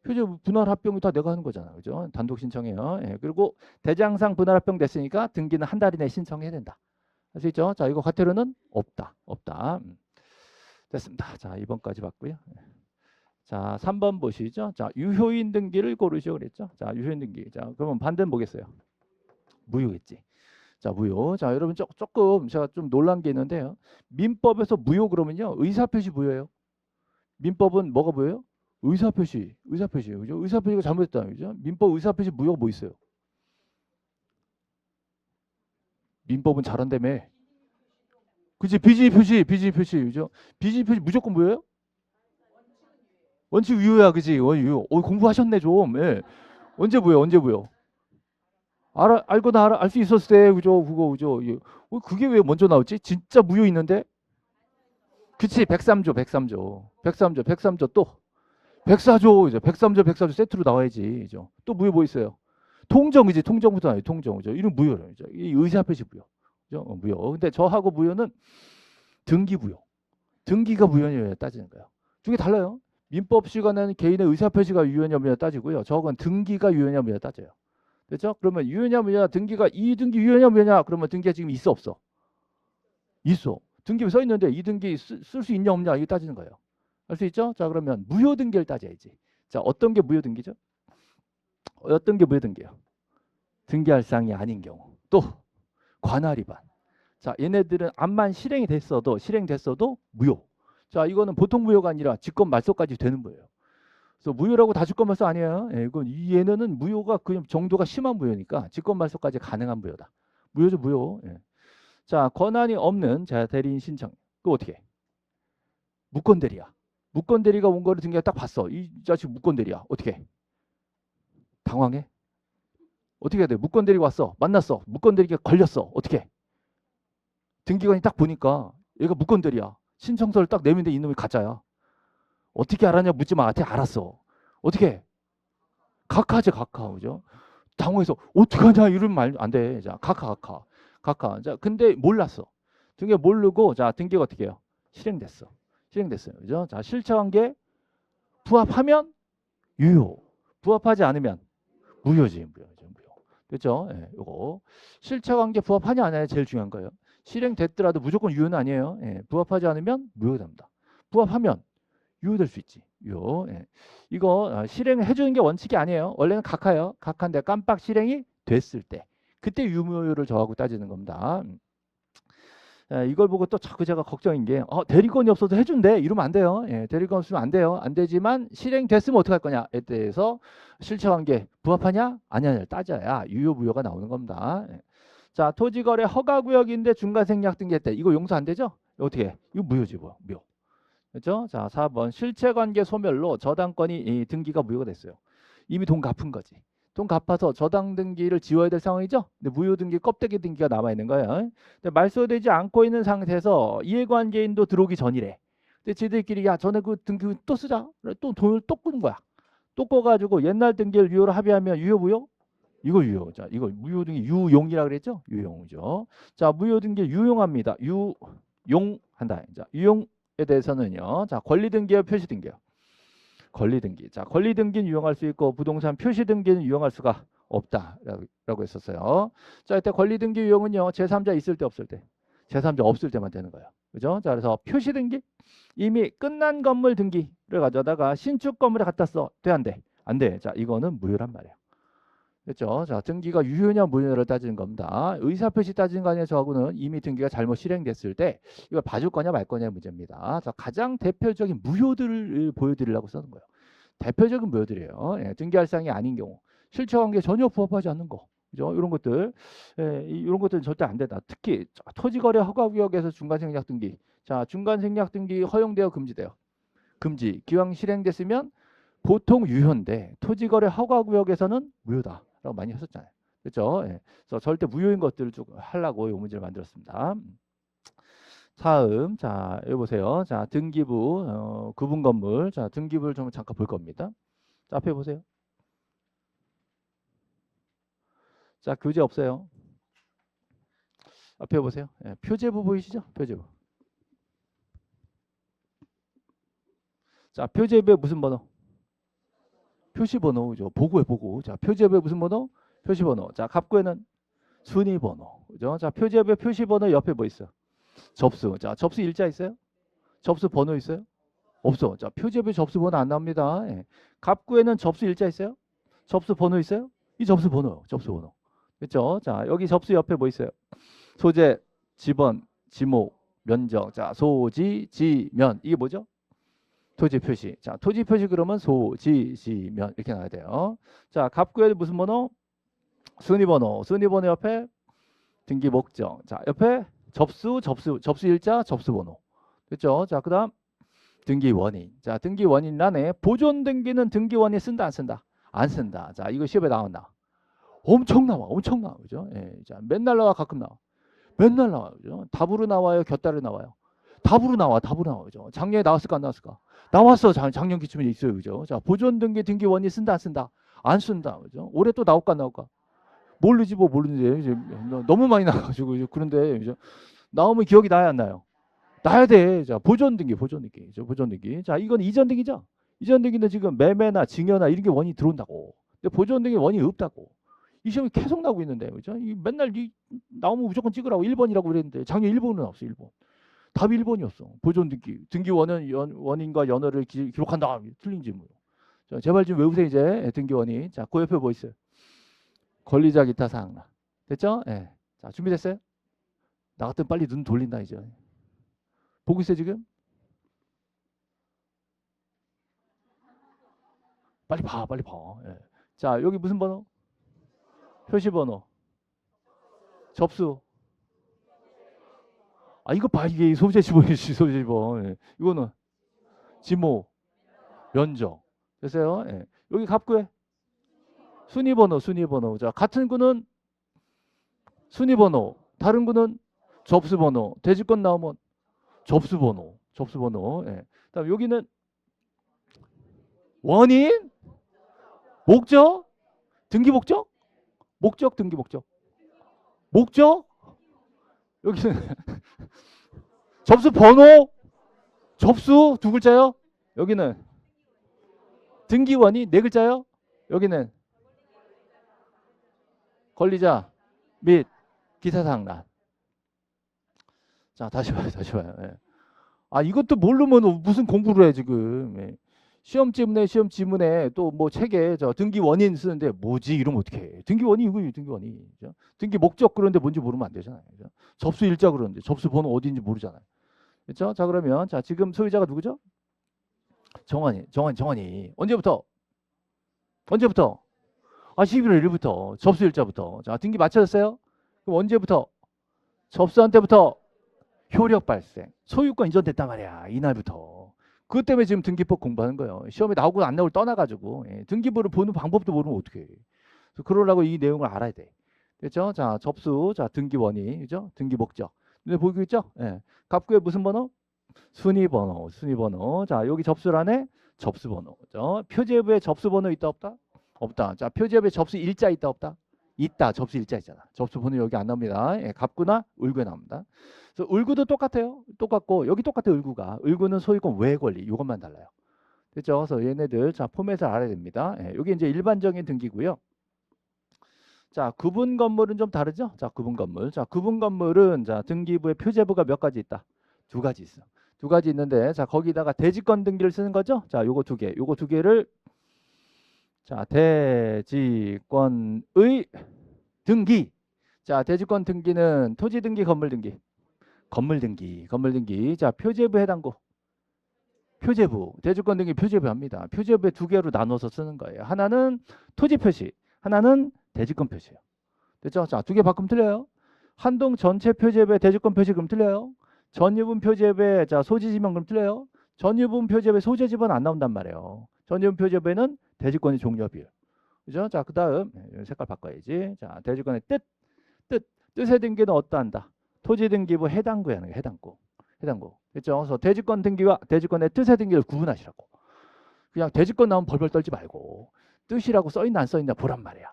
표제부 분할 합병이 다 내가 하는 거잖아. 그죠? 단독 신청해요. 예. 그리고 대장상 분할 합병 됐으니까 등기는 한 달 이내에 신청해야 된다. 할 수 있죠? 자, 이거 과태료는 없다. 없다. 됐습니다. 자, 2번까지 봤고요. 자, 3번 보시죠. 자, 유효인 등기를 고르시오 그랬죠. 자, 유효인 등기. 자, 그러면 반대는 뭐겠어요? 무효겠지. 자, 무효. 자, 여러분 조금 제가 좀 놀란 게 있는데요. 민법에서 무효 그러면요. 의사표시 무효예요. 민법은 뭐가 무효예요? 의사표시. 의사표시. 그죠? 의사표시가 잘못됐다. 그죠? 민법 의사표시 무효가 뭐 있어요? 민법은 잘한다며. 그치? 비지표시. 비지표시. 그죠? 비지표시 무조건 무효예요? 원칙 유효야. 그지? 유효. 공부하셨네 좀. 예. 언제 무효? 언제 무효? 알거나 알 수 있었을 때 그죠? 그거 그죠? 그게 왜 먼저 나왔지? 진짜 무효 있는데? 그치? 103조, 103조, 103조, 103조 또 104조 이제 103조, 104조 세트로 나와야지. 그죠? 또 무효 뭐 있어요? 통정 그지? 통정부터 나와요. 통정 그죠? 이런 무효로 그죠? 이 의사표시 무효. 그죠? 무효. 근데 저하고 무효는 등기 무효. 등기가 무효냐 따지는 거예요. 두 개 달라요. 민법 시간에는 개인의 의사표시가 유효냐 무효냐 따지고요. 저건 등기가 유효냐 무효냐 따져요. 됐죠? 그러면 유효냐 무효냐 등기가 이 등기 유효냐 무효냐 그러면 등기가 지금 있어 없어? 있어. 등기에 써 있는데 이 등기 쓸 수 있냐 없냐 이거 따지는 거예요. 알 수 있죠? 자, 그러면 무효 등기를 따져야지. 자, 어떤 게 무효 등기죠? 어떤 게 무효 등기예요? 등기할 사항이 아닌 경우. 또 관할 위반. 자, 얘네들은 암만 실행됐어도 무효. 자, 이거는 보통 무효가 아니라 직권 말소까지 되는 거예요. 그래서 무효라고 다 직권 말소 아니에요. 예, 이건 얘네는 무효가 그 정도가 심한 무효니까 직권 말소까지 가능한 무효다. 무효죠, 무효. 예. 자, 권한이 없는 자 대리인 신청. 그거 어떻게 해? 무권 대리야. 무권 대리가 온 거를 등기가 딱 봤어. 이 자식 무권 대리야. 어떻게 해? 당황해? 어떻게 해야 돼? 무권 대리가 왔어. 만났어. 무권 대리가 걸렸어. 어떻게 해? 등기관이 딱 보니까 얘가 무권 대리야. 신청서를 딱 내밀는데 이놈이 가짜야. 어떻게 알았냐 묻지 마. 알았어. 어떻게 해? 각하지 각하. 그죠? 당황해서 어떡하냐 이러면 말 안 돼. 자, 각하. 자, 근데 몰랐어. 등기가 모르고 자, 등기가 어떻게 해요? 실행됐어요. 그죠? 자, 실체관계 부합하면 유효. 부합하지 않으면 무효지. 무효. 그렇죠? 예, 요거 실체관계 부합하냐 안 하냐 제일 중요한 거예요. 실행됐더라도 무조건 유효는 아니에요. 예, 부합하지 않으면 무효됩니다. 부합하면 유효될 수 있지. 유효. 예. 이거 실행을 해주는 게 원칙이 아니에요. 원래는 각하예요. 각하인데 깜빡 실행이 됐을 때 그때 유무효를 저하고 따지는 겁니다. 예, 이걸 보고 또 자꾸 제가 걱정인 게 대리권이 없어도 해준대 이러면 안 돼요. 예, 대리권 없으면 안 돼요. 안 되지만 실행됐으면 어떻게 할 거냐에 대해서 실체관계 부합하냐 아니냐를 따져야 유효무효가 나오는 겁니다. 예. 자, 토지거래 허가구역인데 중간생략 등기했대. 이거 용서 안 되죠? 어떻게 해? 이거 무효지 뭐. 무효. 그렇죠? 자, 4번 실체관계 소멸로 저당권이 등기가 무효가 됐어요. 이미 돈 갚은 거지. 돈 갚아서 저당 등기를 지워야 될 상황이죠. 근데 무효 등기 껍데기 등기가 남아 있는 거예요. 근데 말소되지 않고 있는 상태에서 이해관계인도 들어오기 전이래. 근데 지들끼리 야 전에 그 등기 또 쓰자. 또 돈을 또 끄는 거야. 또 꺼가지고 옛날 등기를 유효로 합의하면 유효 무효? 이거 유효. 자, 이거 무효 등기 유용이라 그랬죠? 유용이죠. 자, 무효 등기 유용합니다. 유용한다. 자, 유용에 대해서는요. 자, 권리 등기와 표시 등기요. 권리 등기. 자, 권리 등기는 유용할 수 있고 부동산 표시 등기는 유용할 수가 없다라고 했었어요. 자, 이때 권리 등기 유용은요. 제3자 있을 때 없을 때. 제3자 없을 때만 되는 거예요. 그죠? 자, 그래서 표시 등기 이미 끝난 건물 등기를 가져다가 신축 건물에 갖다 써. 돼 안 돼? 안 돼. 자, 이거는 무효란 말이에요. 그렇죠? 자, 등기가 유효냐 무효냐를 따지는 겁니다. 의사표시 따지는 거 아니에요. 저하고는 이미 등기가 잘못 실행됐을 때 이걸 봐줄 거냐 말 거냐의 문제입니다. 자, 가장 대표적인 무효들을 보여드리려고 쓰는 거예요. 대표적인 무효들이에요. 예, 등기할 사항이 아닌 경우, 실체관계 전혀 부합하지 않는 거, 그죠? 이런 것들, 예, 이런 것들은 절대 안 된다. 특히 자, 토지거래 허가구역에서 중간생략 등기, 자, 중간생략 등기 허용되어 금지돼요. 금지. 기왕 실행됐으면 보통 유효인데 토지거래 허가구역에서는 무효다라고 많이 했었잖아요. 그렇죠? 예. 그래서 절대 무효인 것들을 쭉 하려고 이 문제를 만들었습니다. 다음, 자, 여기 보세요. 자, 등기부, 구분 건물. 자, 등기부를 좀 잠깐 볼 겁니다. 자, 앞에 보세요. 자, 교재 없어요. 앞에 보세요. 예, 표제부 보이시죠? 표제부. 자, 표제부에 무슨 번호? 표시번호, 그죠? 보고에 보고. 자, 표제부에 무슨 번호? 표시번호. 자, 갑구에는 순위번호, 그죠? 자, 표제부에 표시번호 옆에 뭐 있어? 접수. 자, 접수 일자 있어요? 접수 번호 있어요? 없어. 자, 표제부에 접수 번호 안 나옵니다. 예. 갑구에는 접수 일자 있어요? 접수 번호 있어요? 이 접수 번호, 접수 번호. 그렇죠? 자, 여기 접수 옆에 뭐 있어요? 소재, 지번, 지목, 면적. 자, 소지, 지면. 이게 뭐죠? 토지 표시. 자, 토지 표시 그러면 소지, 지면 이렇게 나와야 돼요. 자, 갑구에 무슨 번호? 순위번호. 순위번호 옆에 등기 목적. 자, 옆에 접수 일자, 접수 번호. 그렇죠? 자, 그다음 등기 원인. 자, 등기 원인란에 보존 등기는 등기 원인 쓴다 안 쓴다? 안 쓴다. 자, 이거 시험에 나왔나? 엄청 나와. 엄청 나와. 그죠? 예. 자, 맨날 나와 가끔 나와. 맨날 나와요. 그죠? 답으로 나와요, 곁다리로 나와요. 답으로 나와. 답으로 나와. 그죠? 작년에 나왔을까 안 나왔을까? 나왔어. 작년 기출에 있어요. 그죠? 자, 보존 등기 등기 원인 쓴다 안 쓴다? 안 쓴다. 그죠? 올해 또 나올까 안 나올까? 모르지 뭐 모르는데 너무 많이 나가지고 그런데 그죠? 나오면 기억이 나야 안 나요? 나야 돼. 자, 보존 등기, 보존 등기. 보존 등기. 자, 이건 이전 등기죠? 이전 등기는 지금 매매나 증여나 이런 게 원인이 들어온다고. 근데 보존 등기 원인이 없다고. 이 시험이 계속 나오고 있는데, 그죠? 이 맨날 나오면 무조건 찍으라고 1번이라고 그랬는데 작년 1번은 나왔어, 1번. 답이 1번이었어. 보존 등기. 등기 원인과 연월을 기록한다. 틀린 질문. 자, 제발 좀 외우세요, 이제. 등기 원인. 자, 그 옆에 뭐 있어요? 권리자 기타 사항. 됐죠? 예. 자, 준비됐어요? 나 같으면 빨리 눈 돌린다, 이제. 보고 있어요, 지금? 빨리 봐, 빨리 봐. 예. 자, 여기 무슨 번호? 표시번호. 접수. 아, 이거 봐, 이게 소재 지번이지, 소재 지번. 예. 이거는 지모, 면적. 됐어요? 예. 여기 갑구에 순위번호, 순위번호. 자, 같은 구는 순위번호, 다른 구는 접수번호. 대지권 나오면 접수번호, 접수번호. 예. 그다음 여기는 원인, 목적, 등기 목적, 목적, 등기 목적, 목적. 여기는 접수 번호, 접수 두 글자요. 여기는 등기 원인 네 글자요. 여기는 권리자 및 기사사항란. 자, 다시 봐요, 다시 봐요. 예. 아, 이것도 모르면 무슨 공부를 해 지금. 예. 시험 지문에 또 뭐 책에 저 등기 원인 쓰는데 뭐지 이러면 어떡해. 등기 원인 이거 등기 원인. 그죠? 등기 목적 그런데 뭔지 모르면 안 되잖아요. 그죠? 접수 일자 그러는데 접수 번호 어디인지 모르잖아요. 그렇죠? 자, 그러면 자, 지금 소유자가 누구죠? 정환이. 언제부터? 언제부터? 아, 11월 1일부터. 접수 일자부터. 자, 등기 맞춰졌어요? 그럼 언제부터? 접수한 때부터 효력 발생. 소유권 이전됐단 말이야. 이날부터. 그것 때문에 지금 등기법 공부하는 거예요. 시험에 나오고 안 나오고 떠나가지고. 예. 등기부를 보는 방법도 모르면 어떡해. 그래서 그러려고 이 내용을 알아야 돼. 됐죠? 자, 접수. 자, 등기 원인. 그죠? 등기 목적. 눈에 보이고 있죠? 예. 갑구에 무슨 번호? 순위번호. 순위번호. 자, 여기 접수란에 접수번호. 그죠? 표제부에 접수번호 있다 없다? 없다. 자, 표제부에 접수 일자 있다 없다? 있다. 접수 일자 있잖아. 접수번호 여기 안 나옵니다. 예, 갑구나 을구에 나옵니다. 그래서 을구도 똑같아요. 똑같고 여기 똑같아요. 을구가. 을구는 소유권 외 권리. 이것만 달라요. 됐죠? 그래서 얘네들 자 포맷을 알아야 됩니다. 예, 여기 이제 일반적인 등기고요. 자, 구분 건물은 좀 다르죠? 자, 구분 건물. 자, 구분 건물은 자 등기부에 표제부가 몇 가지 있다? 두 가지 있어. 두 가지 있는데 자 거기다가 대지권 등기를 쓰는 거죠? 자, 요거 두 개. 요거 두 개를 자 대지권의 등기. 자, 대지권 등기는 토지 등기, 건물 등기. 건물 등기. 건물 등기. 자, 표제부 해당구. 표제부, 대지권 등기 표제부 합니다. 표제부에 두 개로 나눠서 쓰는 거예요. 하나는 토지 표시, 하나는 대지권 표시예요. 됐죠? 자, 두 개 바꾸면 틀려요. 한동 전체 표제부에 대지권 표시 그럼 틀려요. 전유분 표제부에 자 소지 지명 그럼 틀려요. 전유분 표제부에 소재 지번 안 나온단 말이에요. 전유분 표제부에는 대지권의 종료 비율. 그죠? 자, 그다음 색깔 바꿔야지. 자, 대지권의 뜻의 등기는 어떠한다? 토지 등기부 해당구에 하는 게 해당구. 됐죠? 그래서 대지권 등기와 대지권의 뜻의 등기를 구분하시라고. 그냥 대지권 나오면 벌벌 떨지 말고 뜻이라고 써있나 안 써있나 보란 말이야.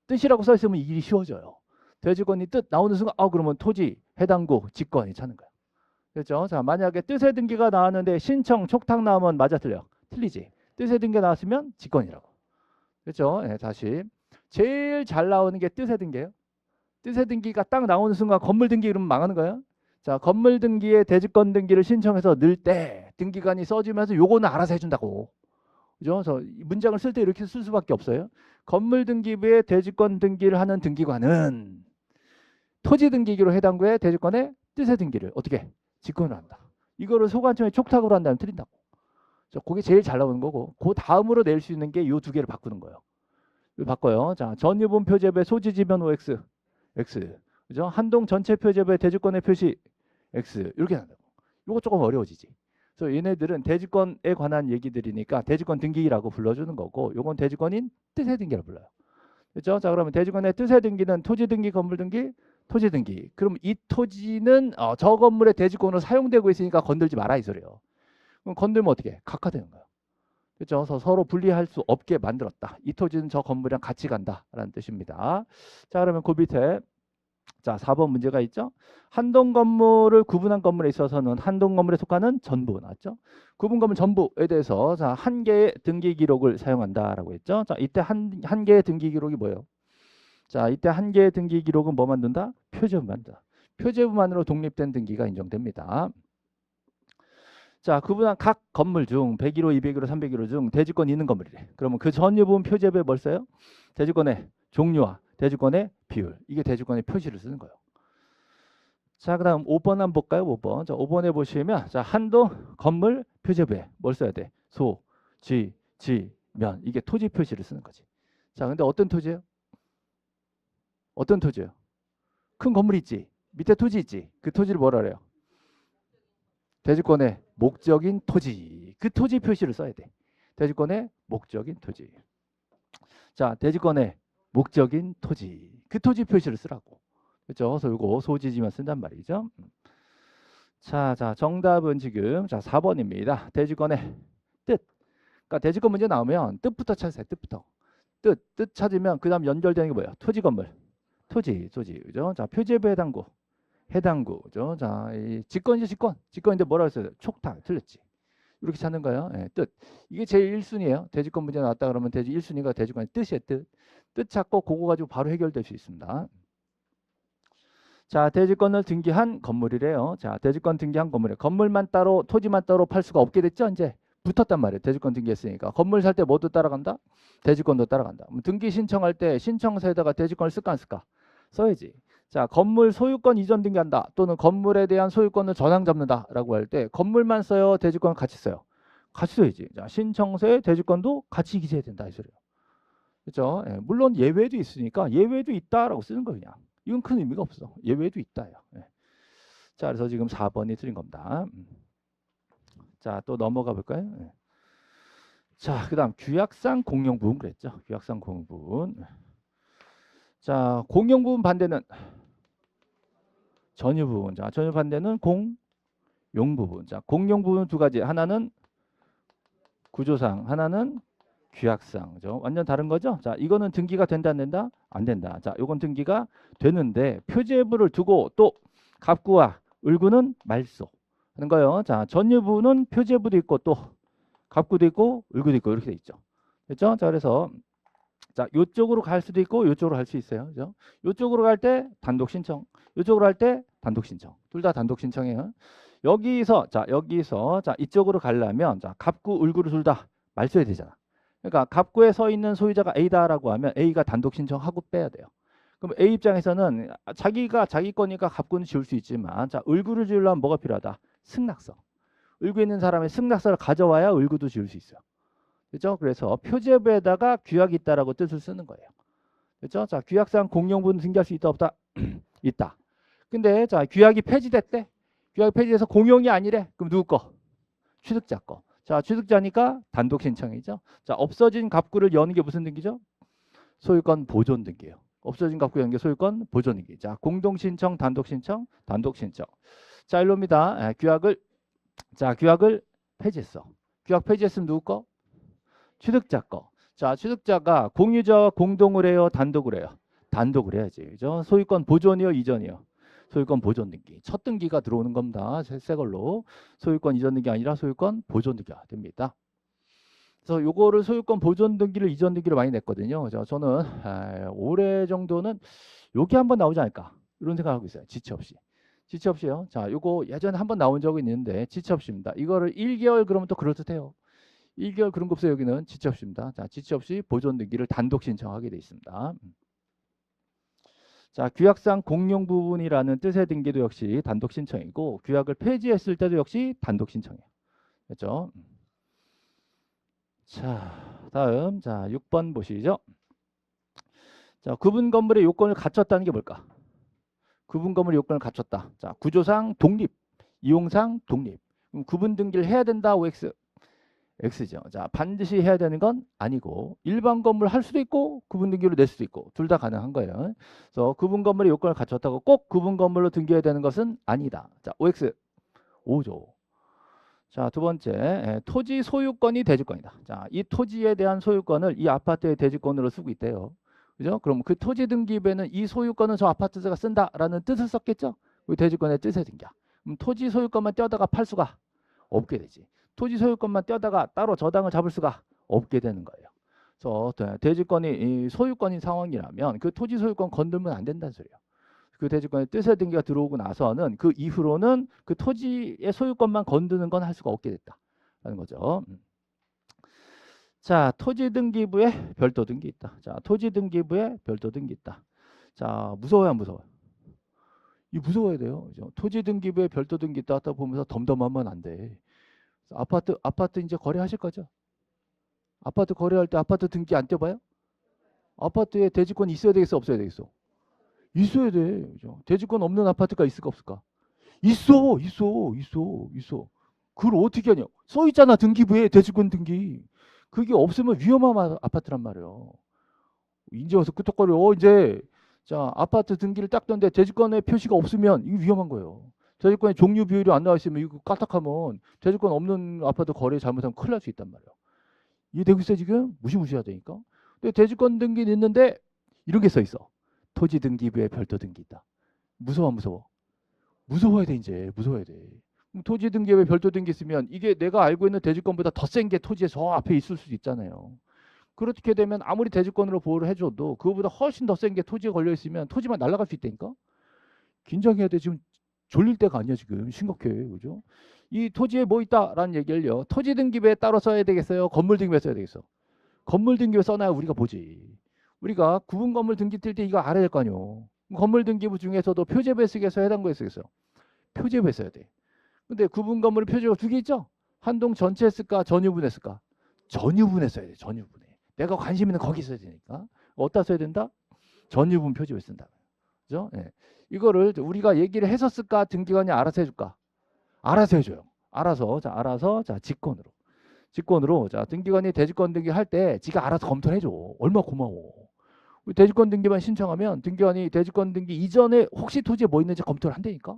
뜻이라고 써있으면 일이 쉬워져요. 대지권이 뜻 나오는 순간 그러면 토지 해당구 직권이 차는 거야. 그렇죠? 자, 만약에 뜻의 등기가 나왔는데 신청 촉탁 나오면 맞아 틀려? 틀리지. 뜻의 등기가 나왔으면 직권이라고. 그렇죠? 네, 다시 제일 잘 나오는 게 뜻의 등기예요. 뜻의 등기가 딱 나오는 순간 건물 등기 이러면 망하는 거야. 자, 건물 등기에 대지권 등기를 신청해서 넣을 때 등기관이 써주면서 요거는 알아서 해준다고. 그죠? 그래서 문장을 쓸 때 이렇게 쓸 수밖에 없어요. 건물 등기부에 대지권 등기를 하는 등기관은 토지 등기기로 해당구에 대지권의 뜻의 등기를 어떻게 직권을 한다. 이거를 소관청에 촉탁으로 한다면 틀린다고. 그게 제일 잘 나오는 거고 그 다음으로 낼 수 있는 게 이 두 개를 바꾸는 거예요. 이거 바꿔요. 자, 전유분 표제부에 소지 지면 OX X. 그죠? 한동 전체 표제부에 대지권의 표시 X. 이렇게 한다고. 이거 조금 어려워지지. 그래서 얘네들은 대지권에 관한 얘기들이니까 대지권 등기라고 불러주는 거고 요건 대지권인 뜻의 등기를 불러요. 그렇죠? 자, 그러면 대지권의 뜻의 등기는 토지 등기, 건물 등기, 토지 등기. 그럼 이 토지는 저 건물의 대지권으로 사용되고 있으니까 건들지 마라 이 소리예요. 그럼 건들면 어떻게? 각하되는 거예요. 그렇죠? 그래서 서로 분리할 수 없게 만들었다. 이 토지는 저 건물이랑 같이 간다라는 뜻입니다. 자, 그러면 그 밑에 자 4번 문제가 있죠. 한동 건물을 구분한 건물에 있어서는 한동 건물에 속하는 전부 나왔죠. 구분 건물 전부에 대해서 자, 한 개의 등기 기록을 사용한다라고 했죠. 자, 이때 한 개의 등기 기록이 뭐예요? 자, 이때 한 개의 등기 기록은 뭐 만든다? 표제부 만든다. 표제부만으로 독립된 등기가 인정됩니다. 자, 구분한 각 건물 중 101호, 201호, 301호 중 대지권이 있는 건물이래. 그러면 그 전유 부분 표제부에 뭘 써요? 대지권의 종류와 대지권의 비율. 이게 대지권의 표시를 쓰는 거예요. 자, 그 다음 5번 한번 볼까요? 5번. 자, 5번에 보시면 자, 한동 건물 표제부에 뭘 써야 돼? 소, 지, 면. 이게 토지 표시를 쓰는 거지. 자, 근데 어떤 토지예요? 어떤 토지예요? 큰 건물 있지. 밑에 토지 있지. 그 토지를 뭐라 그래요? 대지권의 목적인 토지. 그 토지 표시를 써야 돼. 대지권의 목적인 토지. 자, 대지권의 목적인 토지. 그 토지 표시를 쓰라고. 그렇죠? 그래서 이거 소지지만 쓴단 말이죠. 자, 정답은 지금 자 4번입니다. 대지권의 뜻. 그러니까 대지권 문제 나오면 뜻부터 찾으세요. 뜻부터. 뜻 찾으면 그 다음 연결되는 게 뭐예요? 토지 건물. 토지. 그죠? 자, 표제부 해당구. 그죠? 자, 이 직권이죠, 직권. 직권인데 뭐라고 했어요? 촉탁. 틀렸지. 이렇게 찾는 거예요. 예, 뜻. 이게 제일 1순위예요. 대지권 문제 나왔다 그러면 1순위가 대지권의 뜻이에요. 뜻 찾고 그거 가지고 바로 해결될 수 있습니다. 자, 대지권을 등기한 건물이래요. 자, 대지권 등기한 건물에 건물만 따로 토지만 따로 팔 수가 없게 됐죠. 이제 붙었단 말이에요. 대지권 등기했으니까. 건물 살 때 뭐도 따라간다? 대지권도 따라간다. 등기 신청할 때 신청서에다가 대지권을 쓸까 안 쓸까? 써야지. 자, 건물 소유권 이전 등기한다. 또는 건물에 대한 소유권을 전환 잡는다라고 할 때 건물만 써요? 대지권 같이 써요? 같이 써야지. 자, 신청서에 대지권도 같이 기재해야 된다 이 소리예요. 그렇죠? 예, 물론 예외도 있으니까 예외도 있다라고 쓰는 거예요. 그냥. 이건 큰 의미가 없어. 예외도 있다요. 예. 자, 그래서 지금 4번이 틀린 겁니다. 자, 또 넘어가 볼까요? 예. 자, 그다음 규약상 공용 부분 그랬죠. 규약상 공용 부분. 자, 공용 부분 반대는 전유 부분. 자, 전유 반대는 공용 부분. 자, 공용 부분 두 가지. 하나는 구조상, 하나는 규약상. 그죠? 완전 다른 거죠? 자, 이거는 등기가 된다 안 된다? 안 된다. 자, 요건 등기가 되는데 표제부를 두고 또 갑구와 을구는 말소 하는 거예요. 자, 전유부는 표제부도 있고 또 갑구도 있고 을구도 있고 이렇게 돼 있죠. 됐죠? 자, 그래서 자, 요쪽으로 갈 수도 있고 요쪽으로 갈 수 있어요. 그죠? 요쪽으로 갈 때 단독 신청, 요쪽으로 갈 때 단독 신청. 둘 다 단독 신청이에요. 여기서 자, 이쪽으로 가려면 자, 갑구, 을구를 둘 다 말소해야 되잖아. 그러니까 갑구에 서 있는 소유자가 A다라고 하면 A가 단독 신청하고 빼야 돼요. 그럼 A 입장에서는 자기가 자기 거니까 갑구는 지울 수 있지만 자, 을구를 지으려면 뭐가 필요하다? 승낙서. 을구 있는 사람의 승낙서를 가져와야 을구도 지을 수 있어요. 그렇죠? 그래서 표제부에다가 규약이 있다라고 뜻을 쓰는 거예요. 그렇죠? 자, 규약상 공용분 등기할 수 있다 없다? 있다. 근데 자, 규약이 폐지됐대. 규약이 폐지돼서 공용이 아니래. 그럼 누구 거? 취득자 거. 자, 취득자니까 단독 신청이죠. 자, 없어진 갑구를 여는 게 무슨 등기죠? 소유권 보존 등기예요. 없어진 갑구 여는 게 소유권 보존 등기. 자, 공동 신청, 단독 신청, 단독 신청. 자, 일로입니다. 규약을 폐지했어. 규약 폐지했으면 누구 거? 취득자 거. 자, 취득자가 공유자와 공동을 해요, 단독을 해요? 단독을 해야지. 그죠? 소유권 보존이요, 이전이요? 소유권 보존 등기. 첫 등기가 들어오는 겁니다. 새 걸로. 소유권 이전 등기 아니라 소유권 보존 등기가 됩니다. 그래서 요거를 소유권 보존 등기를 이전 등기를 많이 냈거든요. 저는 올해 정도는 요게 한번 나오지 않을까 이런 생각하고 있어요. 지체 없이. 지체 없이요. 자, 요거 예전에 한번 나온 적이 있는데 지체 없이입니다. 이거를 1개월 그러면 또 그럴듯해요. 1개월 그런 거 없어요. 여기는 지체 없이입니다. 자, 지체 없이 보존 등기를 단독 신청하게 돼 있습니다. 자, 규약상 공용 부분이라는 뜻의 등기도 역시 단독 신청이고 규약을 폐지했을 때도 역시 단독 신청이에요. 그렇죠? 자, 다음 자 6번 보시죠. 자, 구분 건물의 요건을 갖췄다는 게 뭘까? 구분 건물의 요건을 갖췄다. 자, 구조상 독립, 이용상 독립. 그럼 구분 등기를 해야 된다. OX. X죠. 자, 반드시 해야 되는 건 아니고 일반 건물 할 수도 있고 구분 등기로 낼 수도 있고 둘 다 가능한 거예요. 그래서 구분 건물의 요건을 갖췄다고 꼭 구분 건물로 등기해야 되는 것은 아니다. 자, OX 5조. 자, 두 번째, 토지 소유권이 대지권이다. 자, 이 토지에 대한 소유권을 이 아파트의 대지권으로 쓰고 있대요. 그죠? 그럼 그 토지 등기부에는 이 소유권은 저 아파트가 쓴다라는 뜻을 썼겠죠? 그 대지권의 뜻에 등기야. 그럼 토지 소유권만 떼어다가 팔 수가 없게 되지. 토지 소유권만 떼어다가 따로 저당을 잡을 수가 없게 되는 거예요. 그래서 대지권이 소유권인 상황이라면 그 토지 소유권 건들면 안 된다는 소리예요. 그 대지권의 뜻의 등기가 들어오고 나서는 그 이후로는 그 토지의 소유권만 건드는 건 할 수가 없게 됐다라는 거죠. 자, 토지 등기부에 별도 등기 있다. 자, 토지 등기부에 별도 등기 있다. 자, 무서워요, 안 무서워요? 이 무서워야 돼요. 그죠? 토지 등기부에 별도 등기 있다 하다 보면서 덤덤하면 안 돼. 아파트 이제 거래하실 거죠? 아파트 거래할 때 아파트 등기 안 떼봐요? 아파트에 대지권이 있어야 되겠어, 없어야 되겠어? 있어야 돼. 그죠? 대지권 없는 아파트가 있을까 없을까? 있어. 그걸 어떻게 하냐? 써 있잖아, 등기부에 대지권 등기. 그게 없으면 위험한 아파트란 말이에요. 이제 와서 끄떡거려. 이제 자, 아파트 등기를 딱 떴는데 대지권에 표시가 없으면 이거 위험한 거예요. 대지권의 종류 비율이 안 나와 있으면 이거 까딱하면 대지권 없는 아파트 거래 잘못하면 큰일 날 수 있단 말이에요. 이해되고 있어요, 지금? 무시무시하다니까. 근데 대지권 등기는 있는데 이런 게 써 있어. 토지 등기부에 별도 등기 있다. 무서워, 안 무서워? 무서워야 돼, 이제. 무서워야 돼. 그럼 토지 등기부에 별도 등기 있으면 이게 내가 알고 있는 대지권보다 더 센 게 토지에 저 앞에 있을 수도 있잖아요. 그렇게 되면 아무리 대지권으로 보호를 해줘도 그거보다 훨씬 더 센 게 토지에 걸려 있으면 토지만 날아갈 수 있다니까. 긴장해야 돼. 지금 졸릴 때가 아니야, 지금. 심각해. 그죠? 이 토지에 뭐 있다라는 얘기를요. 토지 등기부에 따로 써야 되겠어요? 건물 등기부에 써야 되겠어? 건물 등기부에 써놔야 우리가 보지. 우리가 구분 건물 등기 뜰 때 이거 알아야 될 거 아니에요. 건물 등기부 중에서도 표제부에 쓰겠어, 해당구에 쓰겠어? 표제부에 써야 돼. 근데 구분 건물의 표제가 두 개 있죠? 한 동 전체에 쓸까, 전유분에 쓸까? 전유분에 써야 돼. 전유분에. 내가 관심 있는 거기 써야 되니까. 어디다 써야 된다? 전유분 표제부에 쓴다. 그죠? 예. 이거를 우리가 얘기를 해서 쓸까, 등기관이 알아서 해줄까? 알아서 해줘요. 알아서 자, 직권으로 자, 등기관이 대지권 등기 할 때 지가 알아서 검토를 해줘. 얼마나 고마워. 우리 대지권 등기만 신청하면 등기관이 대지권 등기 이전에 혹시 토지에 뭐 있는지 검토를 한다니까.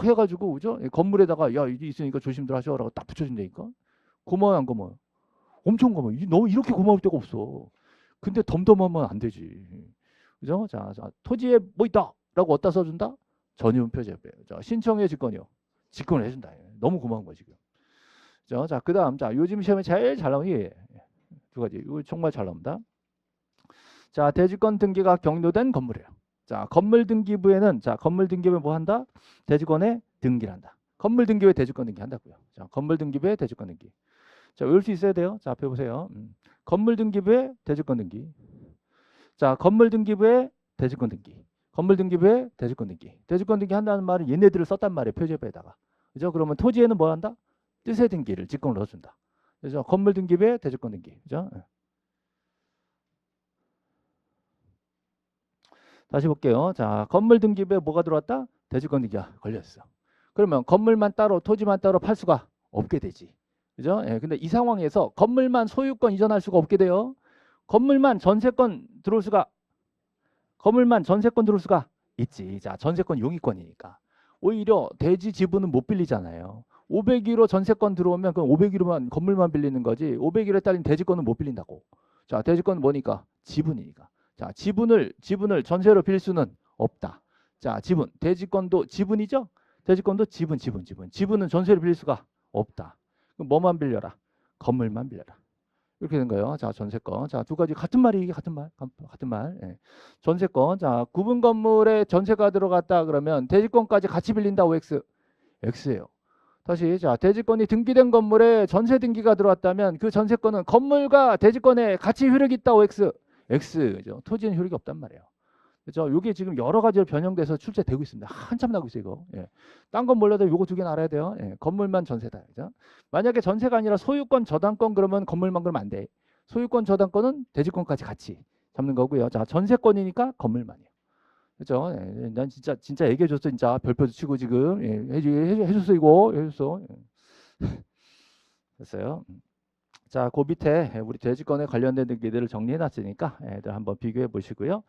해가지고 그죠? 건물에다가 야, 이게 있으니까 조심들 하셔라고 딱 붙여준다니까. 고마워요, 안 고마워요? 엄청 고마워. 너 이렇게 고마울 데가 없어. 근데 덤덤하면 안 되지. 그죠? 자, 토지에 뭐 있다라고 어디다 써준다? 전유분 표제부에. 자, 신청의 직권이요. 직권을 해준다. 너무 고마운 거지 지금. 자, 그다음 자, 요즘 시험에 제일 잘 나오는 게 두 가지. 이거 정말 잘 나옵니다. 자, 대지권 등기가 격려된 건물이에요. 자, 건물 등기부에는 자, 건물 등기부에 뭐 한다? 대지권에 등기를 한다. 건물 등기부에 대지권 등기 한다고요. 자, 건물 등기부에 대지권 등기. 자, 외울 수 있어야 돼요. 자, 앞에 보세요. 건물 등기부에 대지권 등기. 자, 건물 등기부에 대지권 등기. 건물 등기부에 대지권 등기. 대지권 등기 한다는 말은 얘네들을 썼단 말이에요. 표제부에다가. 그죠? 그러면 토지에는 뭐 한다? 뜻의 등기를 직권으로 넣어준다. 그죠? 건물 등기부에 대지권 등기. 그죠? 다시 볼게요. 자, 건물 등기부에 뭐가 들어왔다? 대지권 등기가 걸렸어. 그러면 건물만 따로, 토지만 따로 팔 수가 없게 되지. 그죠? 예, 근데 이 상황에서 건물만 소유권 이전할 수가 없게 돼요. 건물만 전세권 들어올 수가 있지. 자, 전세권 용의권이니까. 오히려 대지 지분은 못 빌리잖아요. 501호 전세권 들어오면 그럼 501호만 건물만 빌리는 거지. 501호에 딸린 대지권은 못 빌린다고. 자, 대지권은 뭐니까? 지분이니까. 자, 지분을 전세로 빌릴 수는 없다. 자, 지분. 대지권도 지분이죠? 대지권도 지분. 지분은 전세로 빌릴 수가 없다. 그럼 뭐만 빌려라? 건물만 빌려라. 이렇게 된 거예요. 자, 전세권. 자, 두 가지 같은 말이 이게 같은 말. 예. 전세권. 자, 구분 건물에 전세가 들어갔다 그러면 대지권까지 같이 빌린다. OX. X예요. 다시 자, 대지권이 등기된 건물에 전세 등기가 들어왔다면 그 전세권은 건물과 대지권에 같이 효력이 있다. OX. X. 그죠? 토지는 효력이 없단 말이에요. 그죠? 이게 지금 여러 가지로 변형돼서 출제되고 있습니다. 한참 나고 있어요, 이거. 예. 딴 건 몰라도 요거 두 개는 알아야 돼요. 예. 건물만 전세다. 그죠? 만약에 전세가 아니라 소유권 저당권 그러면 건물만 그러면 안 돼. 소유권 저당권은 대지권까지 같이 잡는 거고요. 자, 전세권이니까 건물만이에요. 그죠? 예. 난 진짜 얘기해 줬어. 진짜 별표도 치고 지금. 예. 해줬어 이거. 해줬어. 예. 됐어요. 자, 그 밑에 우리 대지권에 관련된 등기들을 정리해 놨으니까 애들 한번 비교해 보시고요.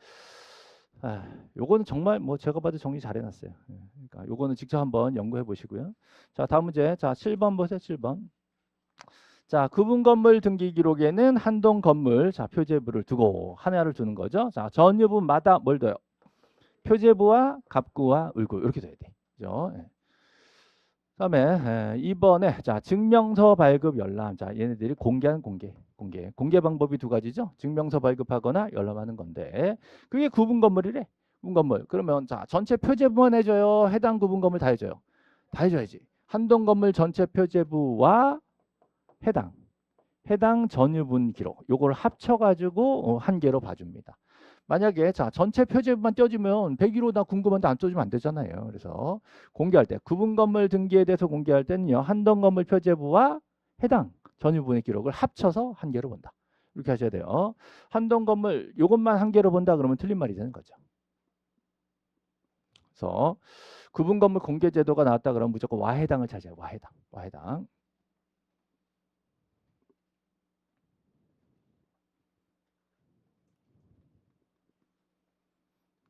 요거는 정말 뭐 제가 봐도 정리 잘 해놨어요. 그러니까 요거는 직접 한번 연구해 보시고요. 자, 다음 문제. 자, 7번 보세요. 7번. 자, 구분 건물 등기 기록에는 한동 건물 자, 표제부를 두고 하나를 두는 거죠. 자, 전유부마다 뭘 둬요? 표제부와 갑구와 을구 이렇게 돼야 돼. 그죠? 그다음에 이번에 자, 증명서 발급 열람. 자, 얘네들이 공개하는 공개 방법이 두 가지죠. 증명서 발급하거나 열람하는 건데 그게 구분 건물이래. 구분 건물. 그러면 자, 전체 표제부만 해줘요. 해당 구분 건물 다 해줘요. 다 해줘야지. 한동 건물 전체 표제부와 해당 전유분 기록. 요걸 합쳐가지고 한 개로 봐줍니다. 만약에 자, 전체 표제부만 떼어주면 101호 나 궁금한데 안 떼어주면 안 되잖아요. 그래서 공개할 때 구분 건물 등기에 대해서 공개할 때는요. 한동 건물 표제부와 해당 전유분의 기록을 합쳐서 한 개로 본다. 이렇게 하셔야 돼요. 한동 건물 요것만 한 개로 본다 그러면 틀린 말이 되는 거죠. 그래서 구분 건물 공개 제도가 나왔다 그러면 무조건 와해당을 찾아요. 와해당.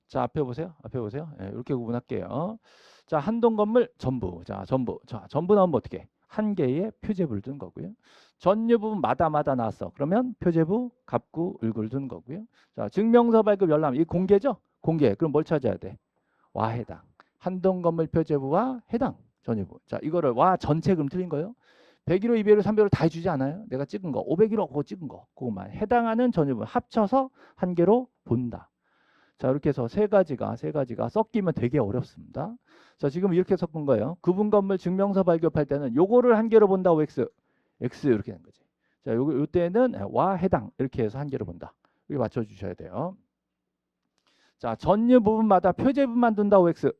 자, 앞에 보세요. 예, 이렇게 구분할게요. 자, 한동 건물 전부. 자, 전부 나오면 어떻게? 한 개의 표제부를 둔 거고요. 전유 부분마다 나왔어. 그러면 표제부, 갑구, 을구를 둔 거고요. 자, 증명서 발급 열람. 이 공개죠? 공개. 그럼 뭘 찾아야 돼? 와해당. 한동 건물 표제부와 해당 전유부. 자, 이거를 와 전체 그럼 틀린 거예요? 101호, 201호, 301호 다 해주지 않아요? 내가 찍은 거. 501호 그거 찍은 거. 그것만 해당하는 전유부 합쳐서 한 개로 본다. 자, 이렇게 해서 세 가지가 섞이면 되게 어렵습니다. 자, 지금 이렇게 섞은 거예요. 구분 건물 증명서 발급할 때는 요거를 한 개로 본다고 X 이렇게 된 거지. 자, 요 때는 와 해당 이렇게 해서 한 개로 본다. 이렇게 맞춰 주셔야 돼요. 자, 전유 부분마다 표제부만 둔다고 X.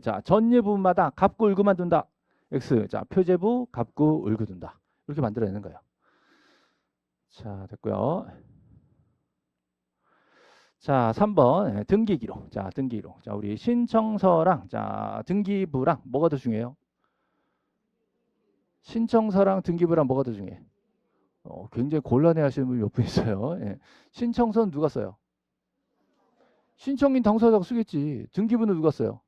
자, 전유 부분마다 갑구 을구만 둔다. X. 자, 표제부, 갑구, 을구 둔다. 이렇게 만들어내는 거예요. 자, 됐고요. 자, 3번 등기 기록. 자, 등기 기록. 자, 우리 신청서랑 자, 등기부랑 뭐가 더 중요해요? 신청서랑 등기부랑 뭐가 더 중요해? 굉장히 곤란해 하시는 분이 몇 분 있어요. 예. 신청서는 누가 써요? 신청인 당사자가 쓰겠지. 등기부는 누가 써요?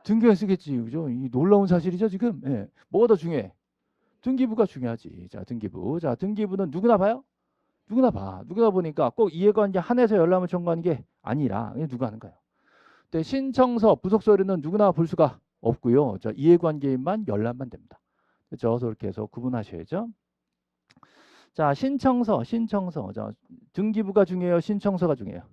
등기가 쓰겠지. 그죠? 이 놀라운 사실이죠, 지금. 예. 뭐가 더 중요해? 등기부가 중요하지. 자, 등기부. 자, 등기부는 누구나 봐요? 누구나 봐. 누구나 보니까 꼭 이해관계 한해서 열람을 청구하는 게 아니라 그냥 누가 하는 거예요. 근데 신청서, 부속 서류는 누구나 볼 수가 없고요. 자, 이해관계인만 열람만 됩니다. 그렇죠? 그래서 이렇게 해서 구분하셔야죠. 자, 신청서. 자, 등기부가 중요해요. 신청서가 중요해요.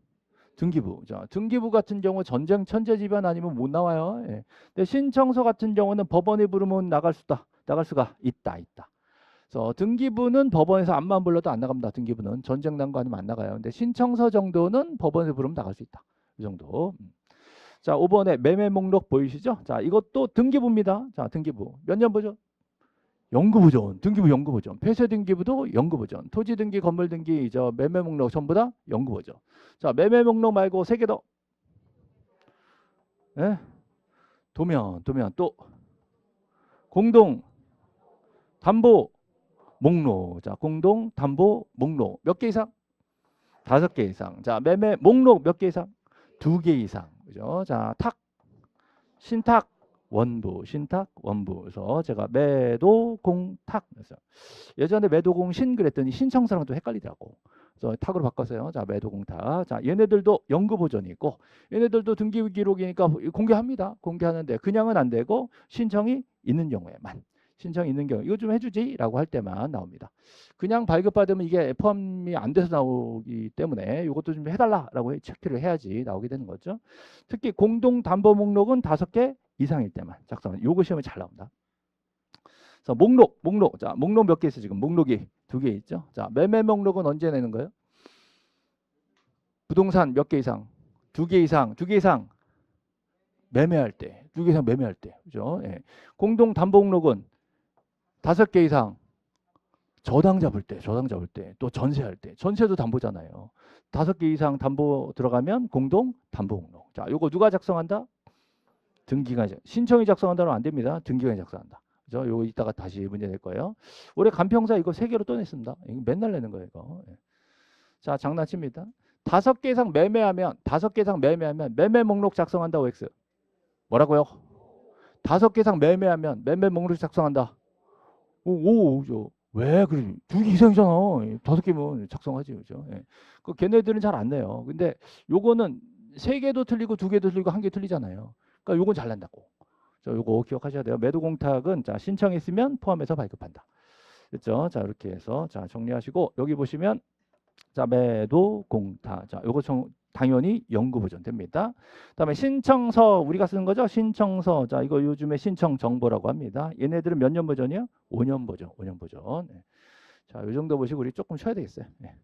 등기부. 자, 등기부 같은 경우 전쟁 천재지변 아니면 못 나와요. 예. 근데 신청서 같은 경우는 법원에 부르면 나갈 수가 있다. 그래서 등기부는 법원에서 암만 불러도 안 나갑니다. 등기부는 전쟁 난 거 아니면 안 나가요. 근데 신청서 정도는 법원에서 부르면 나갈 수 있다. 이 정도. 자, 5번에 매매 목록 보이시죠? 자, 이것도 등기부입니다. 자, 등기부. 몇 년 보죠? 연구보존, 등기부 연구보존, 폐쇄등기부도 연구보존, 토지등기, 건물등기, 매매목록 전부 다 연구보존. 자, 매매목록 말고 세 개 더. 예? 도면 또 공동 담보 목록. 자, 공동 담보 목록 몇 개 이상? 5개 이상. 자, 매매 목록 몇 개 이상? 2개 이상. 그죠? 자, 신탁 원부, 신탁 원부. 그래서 제가 매도 공탁. 그래서 예전에 매도 공신 그랬더니 신청서랑 좀 헷갈리더라고. 그래서 탁으로 바꿨어요. 자, 매도 공탁. 자, 얘네들도 연구 보존이 있고, 얘네들도 등기 기록이니까 공개합니다. 공개하는데 그냥은 안 되고 신청이 있는 경우에만. 신청이 있는 경우 이거 좀 해주지라고 할 때만 나옵니다. 그냥 발급받으면 이게 포함이 안 돼서 나오기 때문에 이것도 좀 해달라라고 체크를 해야지 나오게 되는 거죠. 특히 공동 담보 목록은 5개 이상일 때만 작성하는. 요거 시험에 잘 나옵니다. 그래서 목록. 자, 목록 몇 개 있어 지금? 목록이 2개 있죠. 자, 매매 목록은 언제 내는 거예요? 부동산 몇 개 이상? 2개 이상 매매할 때. 2개 이상 매매할 때. 그죠? 예. 공동 담보 목록은 5개 이상 저당 잡을 때, 또 전세할 때. 전세도 담보잖아요. 5개 이상 담보 들어가면 공동 담보 목록. 자, 요거 누가 작성한다? 등기관이. 신청이 작성한다면 안 됩니다. 등기관이 작성한다. 그죠? 요거 이따가 다시 문제 낼 거예요. 올해 간평사 이거 3개로 또 냈습니다. 이거 맨날 내는 거예요, 이거. 자, 장난칩니다. 5개 이상 매매하면 매매 목록 작성한다, OX. 뭐라고요? 5개 이상 매매하면 매매 목록 작성한다. 그죠? 왜 그래? 2개 이상이잖아. 5개면 작성하지, 그죠? 예. 그 걔네들은 잘 안 내요. 근데 요거는 3개도 틀리고 2개도 틀리고 1개 틀리잖아요. 그러니까 요건 잘 낸다고. 요거 기억하셔야 돼요. 매도 공탁은 자, 신청했으면 포함해서 발급한다. 됐죠? 자, 이렇게 해서 자, 정리하시고 여기 보시면 자, 매도 공탁. 자, 요거 당연히 연구 보존 됩니다. 그다음에 신청서 우리가 쓰는 거죠. 신청서. 자, 이거 요즘에 신청 정보라고 합니다. 얘네들은 몇 년 보존이요? 5년 보존. 5년 보존. 네. 자, 요 정도 보시고 우리 조금 쉬어야 되겠어요. 네.